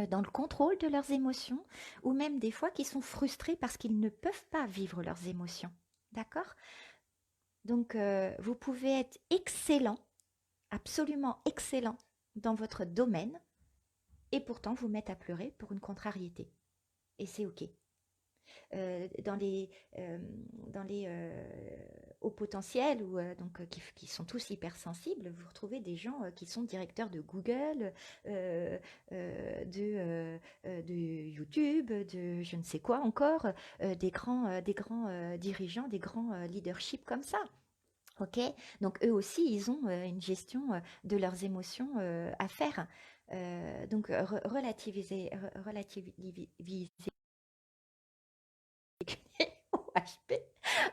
dans le contrôle de leurs émotions ou même des fois qui sont frustrés parce qu'ils ne peuvent pas vivre leurs émotions. D'accord? Donc, vous pouvez être excellent, absolument excellent dans votre domaine et pourtant vous mettre à pleurer pour une contrariété. Et c'est OK. Dans les, hauts potentiels ou qui sont tous hypersensibles, vous retrouvez des gens qui sont directeurs de Google, de YouTube, de je ne sais quoi encore, des grands dirigeants, des grands leaderships comme ça. Ok? Donc eux aussi, ils ont une gestion de leurs émotions à faire. Donc relativiser au HP,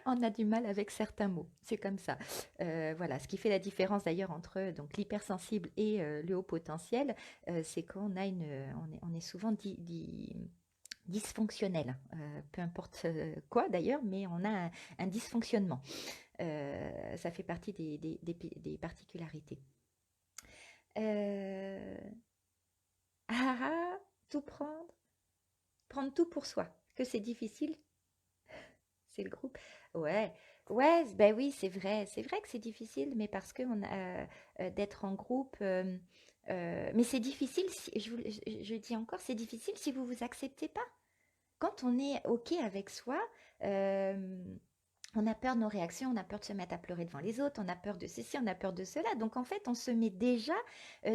on a du mal avec certains mots. C'est comme ça. Voilà, ce qui fait la différence d'ailleurs entre donc l'hypersensible et le haut potentiel, c'est qu'on a on est souvent dysfonctionnel, peu importe quoi d'ailleurs, mais on a un dysfonctionnement. Ça fait partie des particularités. Euh, ah, ah, tout prendre tout pour soi, que c'est difficile, c'est le groupe. Ouais, ouais, ben oui, c'est vrai que c'est difficile, mais parce que on a d'être en groupe. Mais c'est difficile, je dis encore, c'est difficile si vous vous acceptez pas. Quand on est ok avec soi, euh, on a peur de nos réactions, on a peur de se mettre à pleurer devant les autres, on a peur de ceci, on a peur de cela. Donc en fait, on se met déjà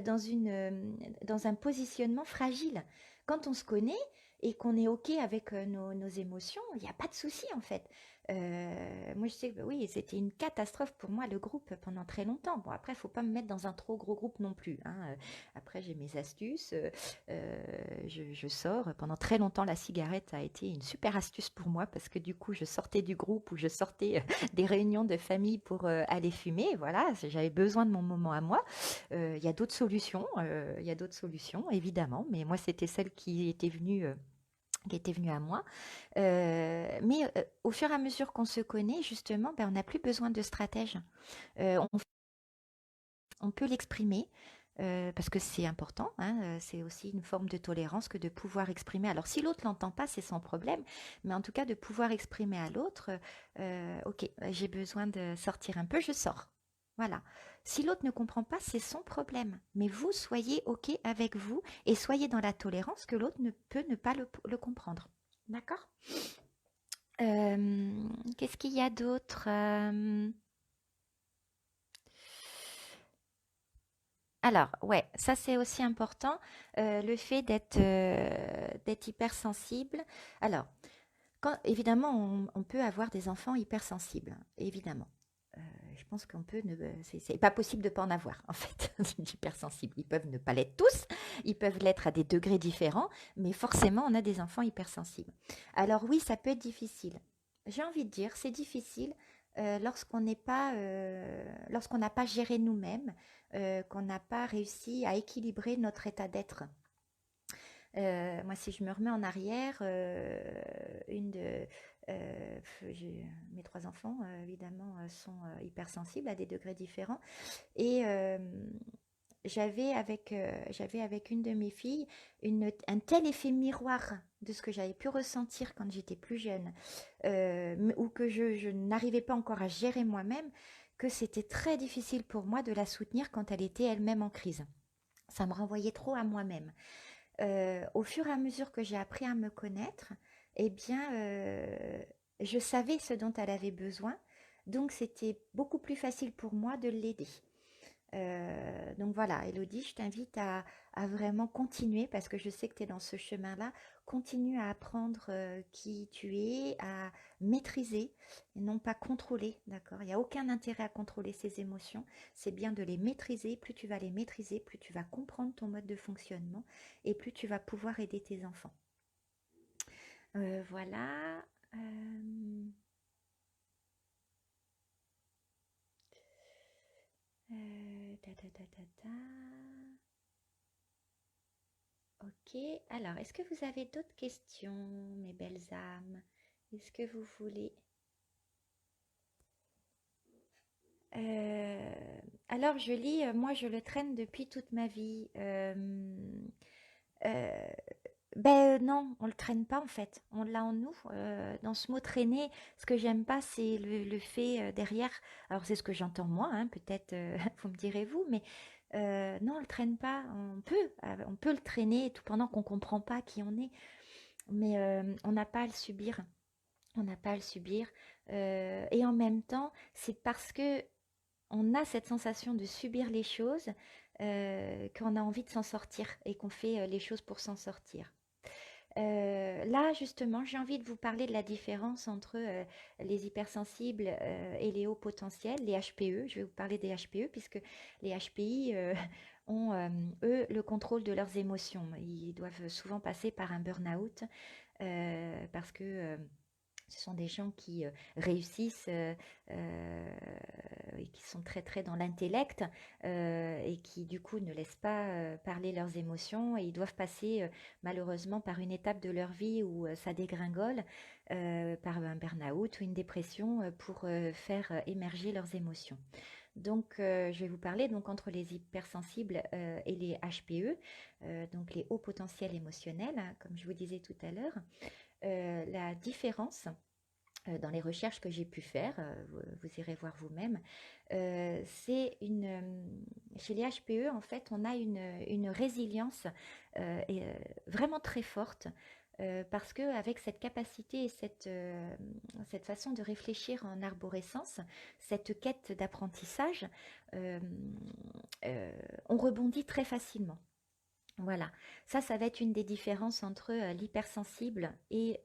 dans un positionnement fragile. Quand on se connaît et qu'on est OK avec nos émotions, il n'y a pas de souci en fait. Moi, je sais que oui, c'était une catastrophe pour moi, le groupe, pendant très longtemps. Bon, après, il ne faut pas me mettre dans un trop gros groupe non plus, hein. Après, j'ai mes astuces. Je sors. Pendant très longtemps, la cigarette a été une super astuce pour moi parce que du coup, je sortais du groupe ou je sortais des réunions de famille pour aller fumer. Voilà, j'avais besoin de mon moment à moi. Il y a d'autres solutions, il y a d'autres solutions, évidemment, mais moi, c'était celle qui était venue à moi. Mais au fur et à mesure qu'on se connaît, justement, ben, on n'a plus besoin de stratège. On peut l'exprimer parce que c'est important, hein, c'est aussi une forme de tolérance que de pouvoir exprimer. Alors si l'autre l'entend pas, c'est son problème, mais en tout cas de pouvoir exprimer à l'autre, ok, j'ai besoin de sortir un peu, je sors. Voilà. Si l'autre ne comprend pas, c'est son problème. Mais vous, soyez ok avec vous et soyez dans la tolérance que l'autre ne peut ne pas le comprendre. D'accord. Qu'est-ce qu'il y a d'autre? Alors, ouais, ça c'est aussi important, le fait d'être hypersensible. Alors, évidemment, on peut avoir des enfants hypersensibles, évidemment. Euh, je pense qu'on peut ne, c'est pas possible de pas en avoir, en fait, hypersensibles. Ils peuvent ne pas l'être tous, ils peuvent l'être à des degrés différents, mais forcément, on a des enfants hypersensibles. Alors oui, ça peut être difficile. J'ai envie de dire, c'est difficile lorsqu'on n'a pas géré nous-mêmes, qu'on n'a pas réussi à équilibrer notre état d'être. Moi, si je me remets en arrière, mes trois enfants, évidemment, sont hypersensibles à des degrés différents. Et j'avais avec une de mes filles un tel effet miroir de ce que j'avais pu ressentir quand j'étais plus jeune, ou que je n'arrivais pas encore à gérer moi-même, que c'était très difficile pour moi de la soutenir quand elle était elle-même en crise. Ça me renvoyait trop à moi-même. Au fur et à mesure que j'ai appris à me connaître, eh bien, je savais ce dont elle avait besoin, donc c'était beaucoup plus facile pour moi de l'aider. Donc voilà, Elodie, je t'invite à vraiment continuer parce que je sais que tu es dans ce chemin-là. Continue à apprendre qui tu es, à maîtriser et non pas contrôler, d'accord? Il n'y a aucun intérêt à contrôler ses émotions. C'est bien de les maîtriser. Plus tu vas les maîtriser, plus tu vas comprendre ton mode de fonctionnement et plus tu vas pouvoir aider tes enfants. Voilà. Ta, ta, ta, ta, ta. Ok, alors est-ce que vous avez d'autres questions, mes belles âmes? Est-ce que vous voulez... Euh, alors je lis, moi je le traîne depuis toute ma vie. Euh, non, on le traîne pas en fait, on l'a en nous. Dans ce mot traîner, ce que j'aime pas, c'est le fait derrière. Alors c'est ce que j'entends moi, hein, peut-être vous me direz vous, mais non, on le traîne pas. On peut le traîner tout pendant qu'on comprend pas qui on est, mais on n'a pas à le subir. On n'a pas à le subir. Et en même temps, c'est parce que on a cette sensation de subir les choses qu'on a envie de s'en sortir et qu'on fait les choses pour s'en sortir. Là, justement, j'ai envie de vous parler de la différence entre les hypersensibles et les hauts potentiels, les HPE. Je vais vous parler des HPE puisque les HPI ont, eux, le contrôle de leurs émotions. Ils doivent souvent passer par un burn-out parce que ce sont des gens qui réussissent et qui sont très très dans l'intellect et qui du coup ne laissent pas parler leurs émotions et ils doivent passer malheureusement par une étape de leur vie où ça dégringole, par un burn-out ou une dépression pour faire émerger leurs émotions. Donc, je vais vous parler donc entre les hypersensibles et les HPE, donc les hauts potentiels émotionnels, hein, comme je vous disais tout à l'heure. La différence dans les recherches que j'ai pu faire, vous irez voir vous-même, c'est chez les HPE, en fait, on a une résilience vraiment très forte. Parce qu'avec cette capacité et cette façon de réfléchir en arborescence, cette quête d'apprentissage, euh, on rebondit très facilement. Voilà, ça va être une des différences entre l'hypersensible et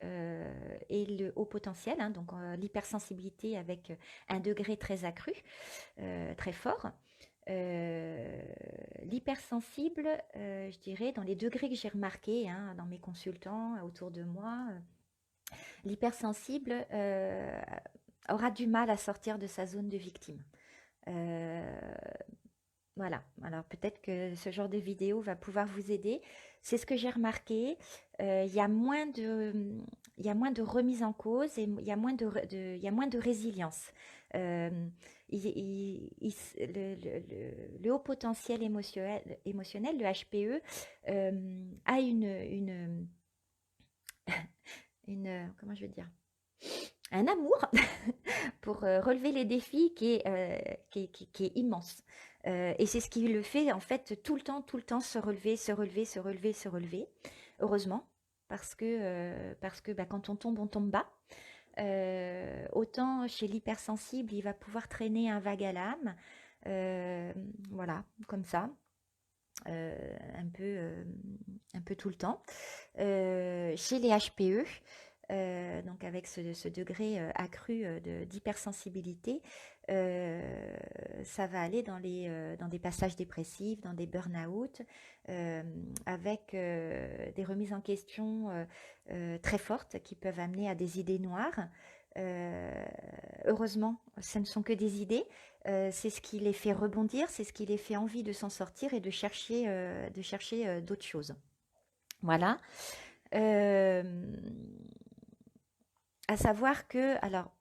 le haut potentiel, hein, donc l'hypersensibilité avec un degré très accru, très fort. L'hypersensible, je dirais, dans les degrés que j'ai remarqués hein, dans mes consultants autour de moi, l'hypersensible aura du mal à sortir de sa zone de victime. Euh, voilà, alors peut-être que ce genre de vidéo va pouvoir vous aider. C'est ce que j'ai remarqué. Il y a moins il y a moins de remise en cause et il y a moins il y a moins de résilience. Euh, le haut potentiel émotionnel, le HPE, a comment je veux dire, un amour pour relever les défis qui est immense. Et c'est ce qui le fait en fait tout le temps se relever, se relever, se relever, se relever. Heureusement, parce que bah, quand on tombe bas. Autant chez l'hypersensible, il va pouvoir traîner un vague à l'âme, voilà, comme ça, euh, un peu, euh, un peu tout le temps. Chez les HPE, donc avec ce degré accru d'hypersensibilité, ça va aller dans des passages dépressifs, dans des burn-out, avec des remises en question très fortes qui peuvent amener à des idées noires. Heureusement, ce ne sont que des idées. C'est ce qui les fait rebondir, c'est ce qui les fait envie de s'en sortir et de chercher d'autres choses. Voilà. Euh, à savoir que, alors,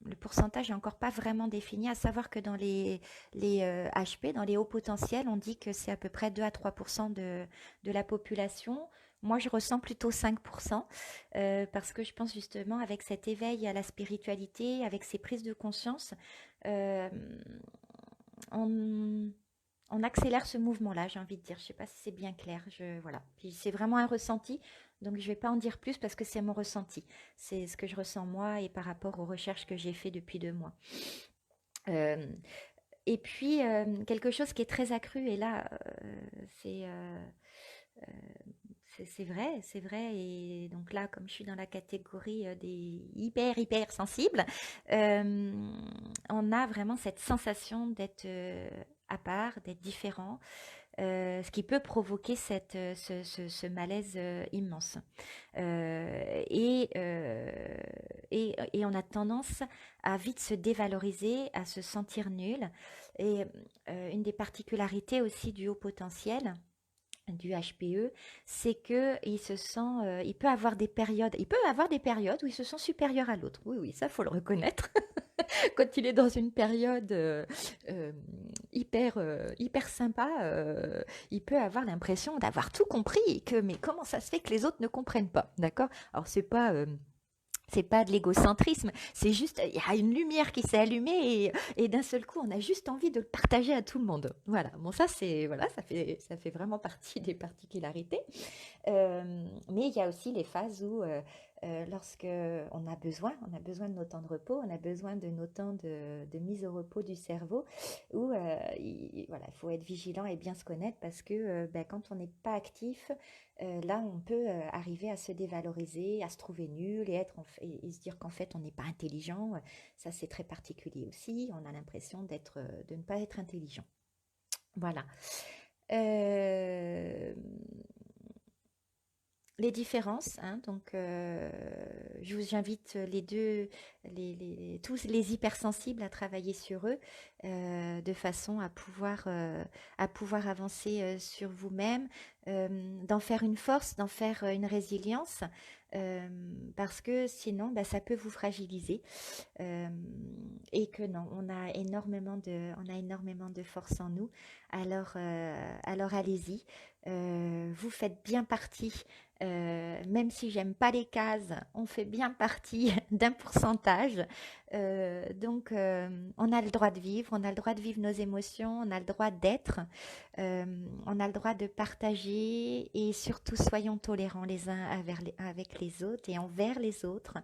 le pourcentage n'est encore pas vraiment défini, à savoir que dans les HP, dans les hauts potentiels, on dit que c'est à peu près 2 à 3% de la population. Moi, je ressens plutôt 5%, parce que je pense justement avec cet éveil à la spiritualité, avec ces prises de conscience, euh, on, on accélère ce mouvement-là, j'ai envie de dire. Je ne sais pas si c'est bien clair. Voilà. Puis c'est vraiment un ressenti, donc je ne vais pas en dire plus parce que c'est mon ressenti. C'est ce que je ressens moi et par rapport aux recherches que j'ai fait depuis 2 mois. Euh, et puis, quelque chose qui est très accru, et là, c'est euh, c'est vrai. Et donc là, comme je suis dans la catégorie des hyper sensibles, on a vraiment cette sensation d'être à part, d'être différent, ce qui peut provoquer ce malaise immense. Et on a tendance à vite se dévaloriser, à se sentir nul. Et une des particularités aussi du haut potentiel, du HPE, c'est que il peut avoir des périodes où il se sent supérieur à l'autre. Oui, oui, ça faut le reconnaître. Quand il est dans une période hyper sympa, il peut avoir l'impression d'avoir tout compris et que mais comment ça se fait que les autres ne comprennent pas, d'accord? Alors c'est pas de l'égocentrisme, c'est juste, il y a une lumière qui s'est allumée et d'un seul coup, on a juste envie de le partager à tout le monde. Voilà, bon ça c'est, voilà, ça fait vraiment partie des particularités. Mais il y a aussi les phases où lorsque on a besoin de nos temps de repos, on a besoin de nos temps de mise au repos du cerveau, où voilà, il faut être vigilant et bien se connaître parce que ben, quand on n'est pas actif, là, on peut arriver à se dévaloriser, à se trouver nul et, et se dire qu'en fait, on n'est pas intelligent. Ça, c'est très particulier aussi. On a l'impression de ne pas être intelligent. Voilà. Euh, les différences, hein, donc j'invite tous les hypersensibles à travailler sur eux de façon à pouvoir avancer sur vous-même, d'en faire une force, d'en faire une résilience, euh, parce que sinon bah, ça peut vous fragiliser euh, et que non, on a énormément de force en nous. Alors allez-y, vous faites bien partie. Même si j'aime pas les cases, on fait bien partie d'un pourcentage. On a le droit de vivre, on a le droit de vivre nos émotions, on a le droit d'être, on a le droit de partager et surtout soyons tolérants les uns avec les autres et envers les autres.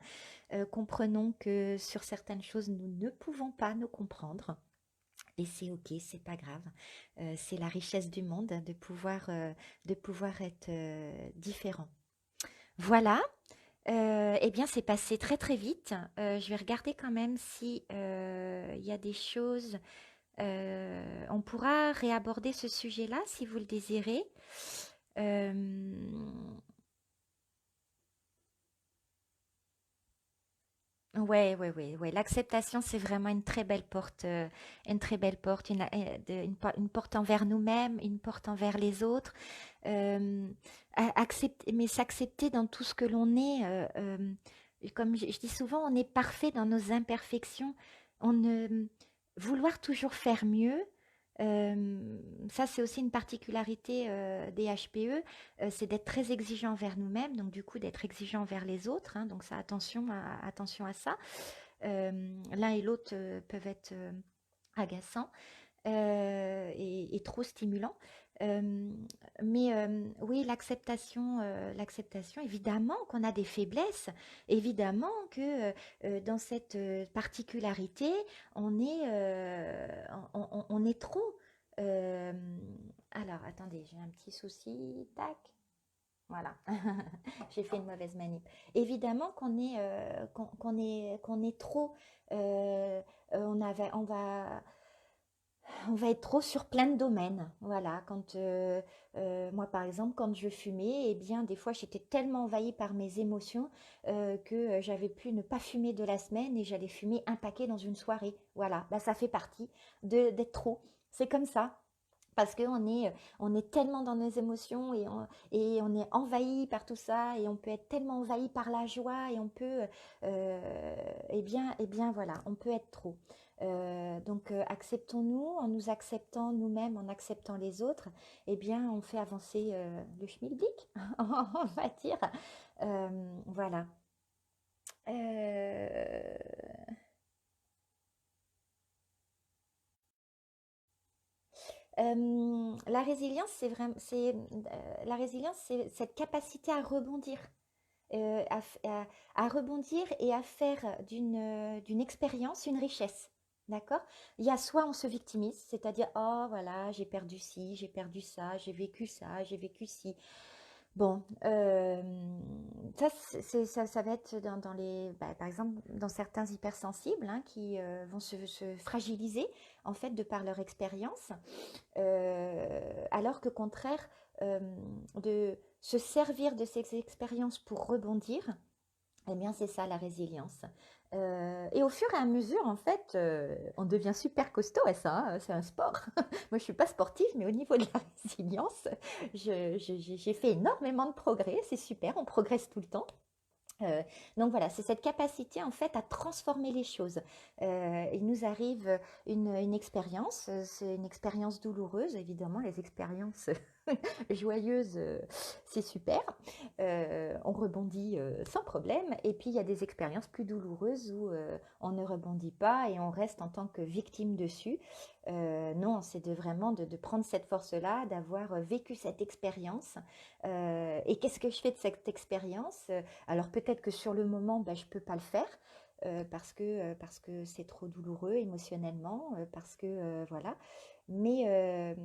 Comprenons que sur certaines choses, nous ne pouvons pas nous comprendre. Et c'est ok, c'est pas grave. C'est la richesse du monde de pouvoir être différent. Voilà. Eh bien, c'est passé très très vite. Je vais regarder quand même si il y a des choses. On pourra réaborder ce sujet-là si vous le désirez. Euh, ouais. L'acceptation, c'est vraiment une très belle porte, une porte envers nous-mêmes, une porte envers les autres. Euh, mais s'accepter dans tout ce que l'on est. Comme je dis souvent, on est parfait dans nos imperfections. On ne vouloir toujours faire mieux. Ça, c'est aussi une particularité des HPE, c'est d'être très exigeant envers nous-mêmes, donc du coup d'être exigeant envers les autres. Hein, donc ça, attention à ça. L'un et l'autre peuvent être agaçants et trop stimulants. Euh, oui, l'acceptation, évidemment qu'on a des faiblesses, évidemment que dans cette particularité, on est trop. Euh, alors, attendez, j'ai un petit souci. Tac. Voilà, j'ai fait une mauvaise manip. Évidemment qu'on est trop. euh, on va être trop sur plein de domaines. Voilà, moi par exemple, quand je fumais, eh bien des fois j'étais tellement envahie par mes émotions que j'avais pu ne pas fumer de la semaine et j'allais fumer un paquet dans une soirée. Voilà, bah, ça fait partie d'être trop. C'est comme ça. Parce on est tellement dans nos émotions et on est envahi par tout ça et on peut être tellement envahi par la joie et on peut, eh bien voilà, on peut être trop. Acceptons-nous, en nous acceptant nous-mêmes, en acceptant les autres, eh bien on fait avancer le schmilblick, on va dire. Euh, voilà. Euh, la résilience, la résilience, c'est cette capacité à rebondir, à rebondir et à faire d'une expérience une richesse. D'accord. Il y a soit on se victimise, c'est-à-dire, oh voilà, j'ai perdu ci, j'ai perdu ça, j'ai vécu ci. Bon, ça va être par exemple, dans certains hypersensibles hein, qui vont se fragiliser en fait de par leur expérience, alors qu'au contraire, euh, de se servir de ces expériences pour rebondir, eh bien c'est ça la résilience. Et au fur et à mesure, en fait, on devient super costaud et ça, hein, c'est un sport. Moi, je suis pas sportive, mais au niveau de la résilience, j'ai fait énormément de progrès. C'est super, on progresse tout le temps. Euh, donc voilà, c'est cette capacité en fait à transformer les choses. Il nous arrive une expérience, c'est une expérience douloureuse, évidemment, les expériences joyeuse, c'est super. On rebondit sans problème. Et puis, il y a des expériences plus douloureuses où on ne rebondit pas et on reste en tant que victime dessus. Non, c'est vraiment de prendre cette force-là, d'avoir vécu cette expérience. Et qu'est-ce que je fais de cette expérience? Alors, peut-être que sur le moment, ben, je ne peux pas le faire. Parce que c'est trop douloureux émotionnellement, parce que voilà. Mais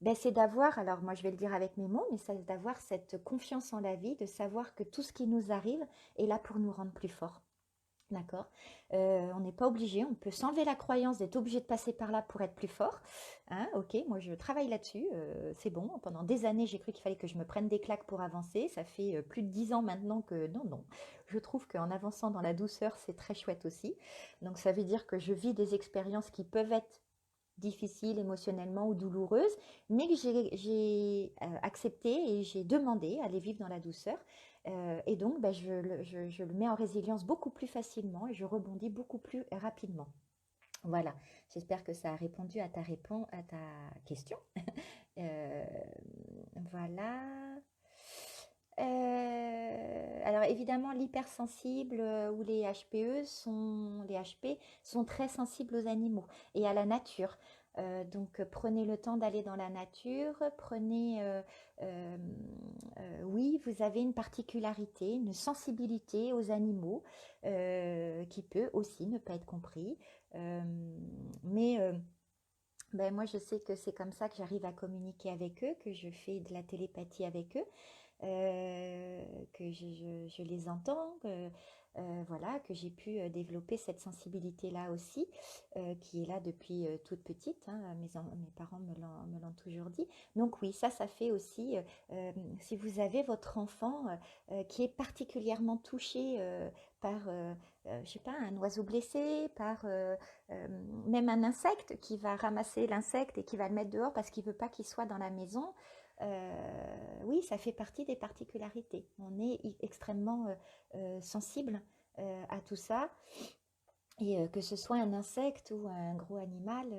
ben, c'est d'avoir, alors moi je vais le dire avec mes mots, mais c'est d'avoir cette confiance en la vie, de savoir que tout ce qui nous arrive est là pour nous rendre plus forts. D'accord. On n'est pas obligé, on peut s'enlever la croyance d'être obligé de passer par là pour être plus fort. Hein, ok, moi je travaille là-dessus, c'est bon. Pendant des années, j'ai cru qu'il fallait que je me prenne des claques pour avancer. Ça fait plus de 10 ans maintenant que non, non. Je trouve qu'en avançant dans la douceur, c'est très chouette aussi. Donc ça veut dire que je vis des expériences qui peuvent être difficiles émotionnellement ou douloureuses, mais que j'ai accepté et j'ai demandé à les vivre dans la douceur. Et donc, ben, je le mets en résilience beaucoup plus facilement et je rebondis beaucoup plus rapidement. Voilà, j'espère que ça a répondu à à ta question. Euh, voilà. Alors évidemment, l'hypersensible ou les HP sont très sensibles aux animaux et à la nature. Donc prenez le temps d'aller dans la nature, euh, oui, vous avez une particularité, une sensibilité aux animaux qui peut aussi ne pas être compris. Euh, mais ben, moi, je sais que c'est comme ça que j'arrive à communiquer avec eux, que je fais de la télépathie avec eux, que je les entends, voilà, que j'ai pu développer cette sensibilité-là aussi, qui est là depuis toute petite. Hein, mes parents me l'ont toujours dit. Donc oui, ça fait aussi, si vous avez votre enfant qui est particulièrement touché je sais pas, un oiseau blessé, par même un insecte qui va ramasser l'insecte et qui va le mettre dehors parce qu'il veut pas qu'il soit dans la maison. Oui, ça fait partie des particularités. On est extrêmement sensible à tout ça. Et que ce soit un insecte ou un gros animal,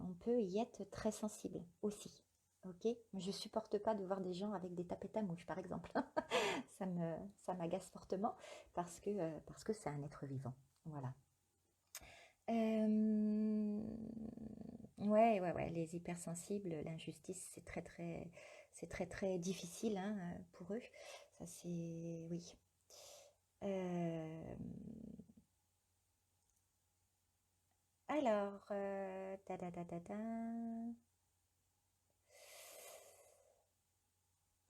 on peut y être très sensible aussi. Ok, je supporte pas de voir des gens avec des tapettes à mouches, par exemple. Ça m'agace fortement parce que c'est un être vivant. Voilà. Euh, ouais, ouais, ouais, les hypersensibles, l'injustice, c'est très, très difficile hein, pour eux. Ça, c'est, oui. Euh, alors, ta, ta, ta, ta, ta.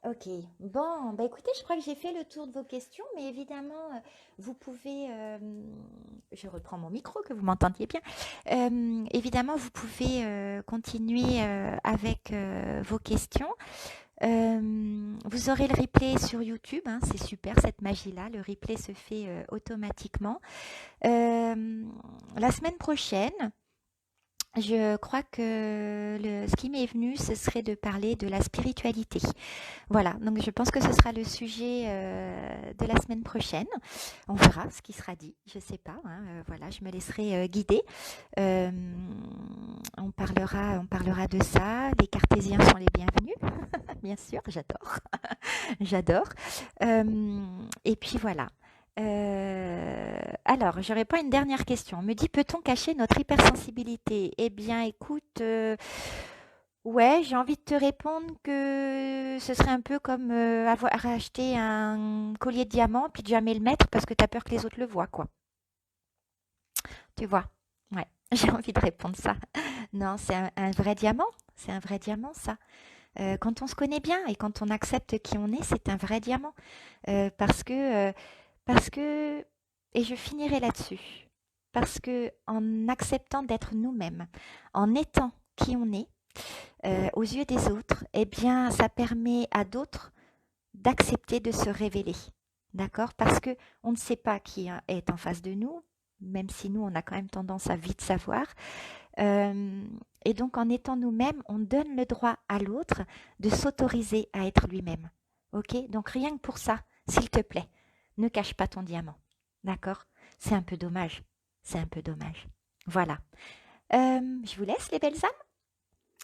Ok, bon, bah écoutez, je crois que j'ai fait le tour de vos questions, mais évidemment, vous pouvez, je reprends mon micro, que vous m'entendiez bien. Évidemment, vous pouvez continuer avec vos questions. Vous aurez le replay sur YouTube, hein, c'est super cette magie-là, le replay se fait automatiquement. La semaine prochaine, je crois que ce qui m'est venu, ce serait de parler de la spiritualité. Voilà, donc je pense que ce sera le sujet de la semaine prochaine. On verra ce qui sera dit, je ne sais pas. Hein, voilà, je me laisserai guider. Euh, on parlera de ça. Les cartésiens sont les bienvenus, bien sûr, j'adore. J'adore. Et puis voilà. Alors, j'aurais pas une dernière question. On me dit, peut-on cacher notre hypersensibilité? Eh bien, écoute, ouais, j'ai envie de te répondre que ce serait un peu comme avoir acheté un collier de diamants puis de jamais le mettre parce que tu as peur que les autres le voient, quoi. Tu vois? Ouais, j'ai envie de répondre ça. Non, c'est un vrai diamant. C'est un vrai diamant, ça. Quand on se connaît bien et quand on accepte qui on est, c'est un vrai diamant. Parce que, et je finirai là-dessus, parce que en acceptant d'être nous-mêmes, en étant qui on est, aux yeux des autres, eh bien, ça permet à d'autres d'accepter de se révéler. D'accord? Parce que on ne sait pas qui est en face de nous, même si nous, on a quand même tendance à vite savoir. Euh, et donc, en étant nous-mêmes, on donne le droit à l'autre de s'autoriser à être lui-même. Ok? Donc, rien que pour ça, s'il te plaît, ne cache pas ton diamant. D'accord? C'est un peu dommage. C'est un peu dommage. Voilà. Je vous laisse, les belles âmes.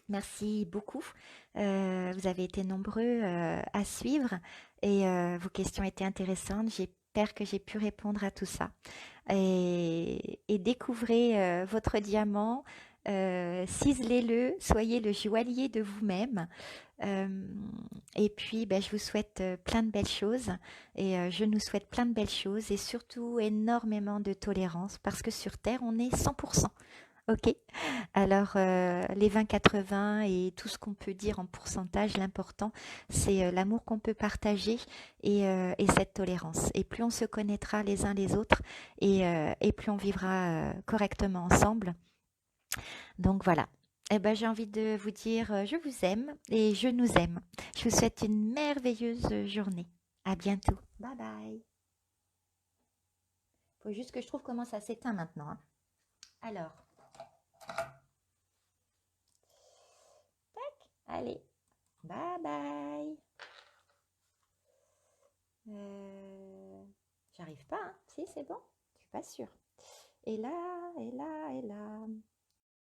Merci beaucoup. Vous avez été nombreux à suivre et vos questions étaient intéressantes. J'espère que j'ai pu répondre à tout ça. Et découvrez votre diamant, ciselez-le, soyez le joaillier de vous-même. Euh, et puis, ben, je vous souhaite plein de belles choses et je nous souhaite plein de belles choses et surtout énormément de tolérance parce que sur Terre, on est 100%. Ok, alors les 20-80 et tout ce qu'on peut dire en pourcentage, l'important c'est l'amour qu'on peut partager et cette tolérance. Et plus on se connaîtra les uns les autres et plus on vivra correctement ensemble. Donc voilà. Eh ben, j'ai envie de vous dire je vous aime et je nous aime. Je vous souhaite une merveilleuse journée. À bientôt. Bye bye. Faut juste que je trouve comment ça s'éteint maintenant, hein. Alors, allez. Bye bye. Euh, J'arrive pas, hein. Si, c'est bon? Je suis pas sûre. Et là, et là, et là.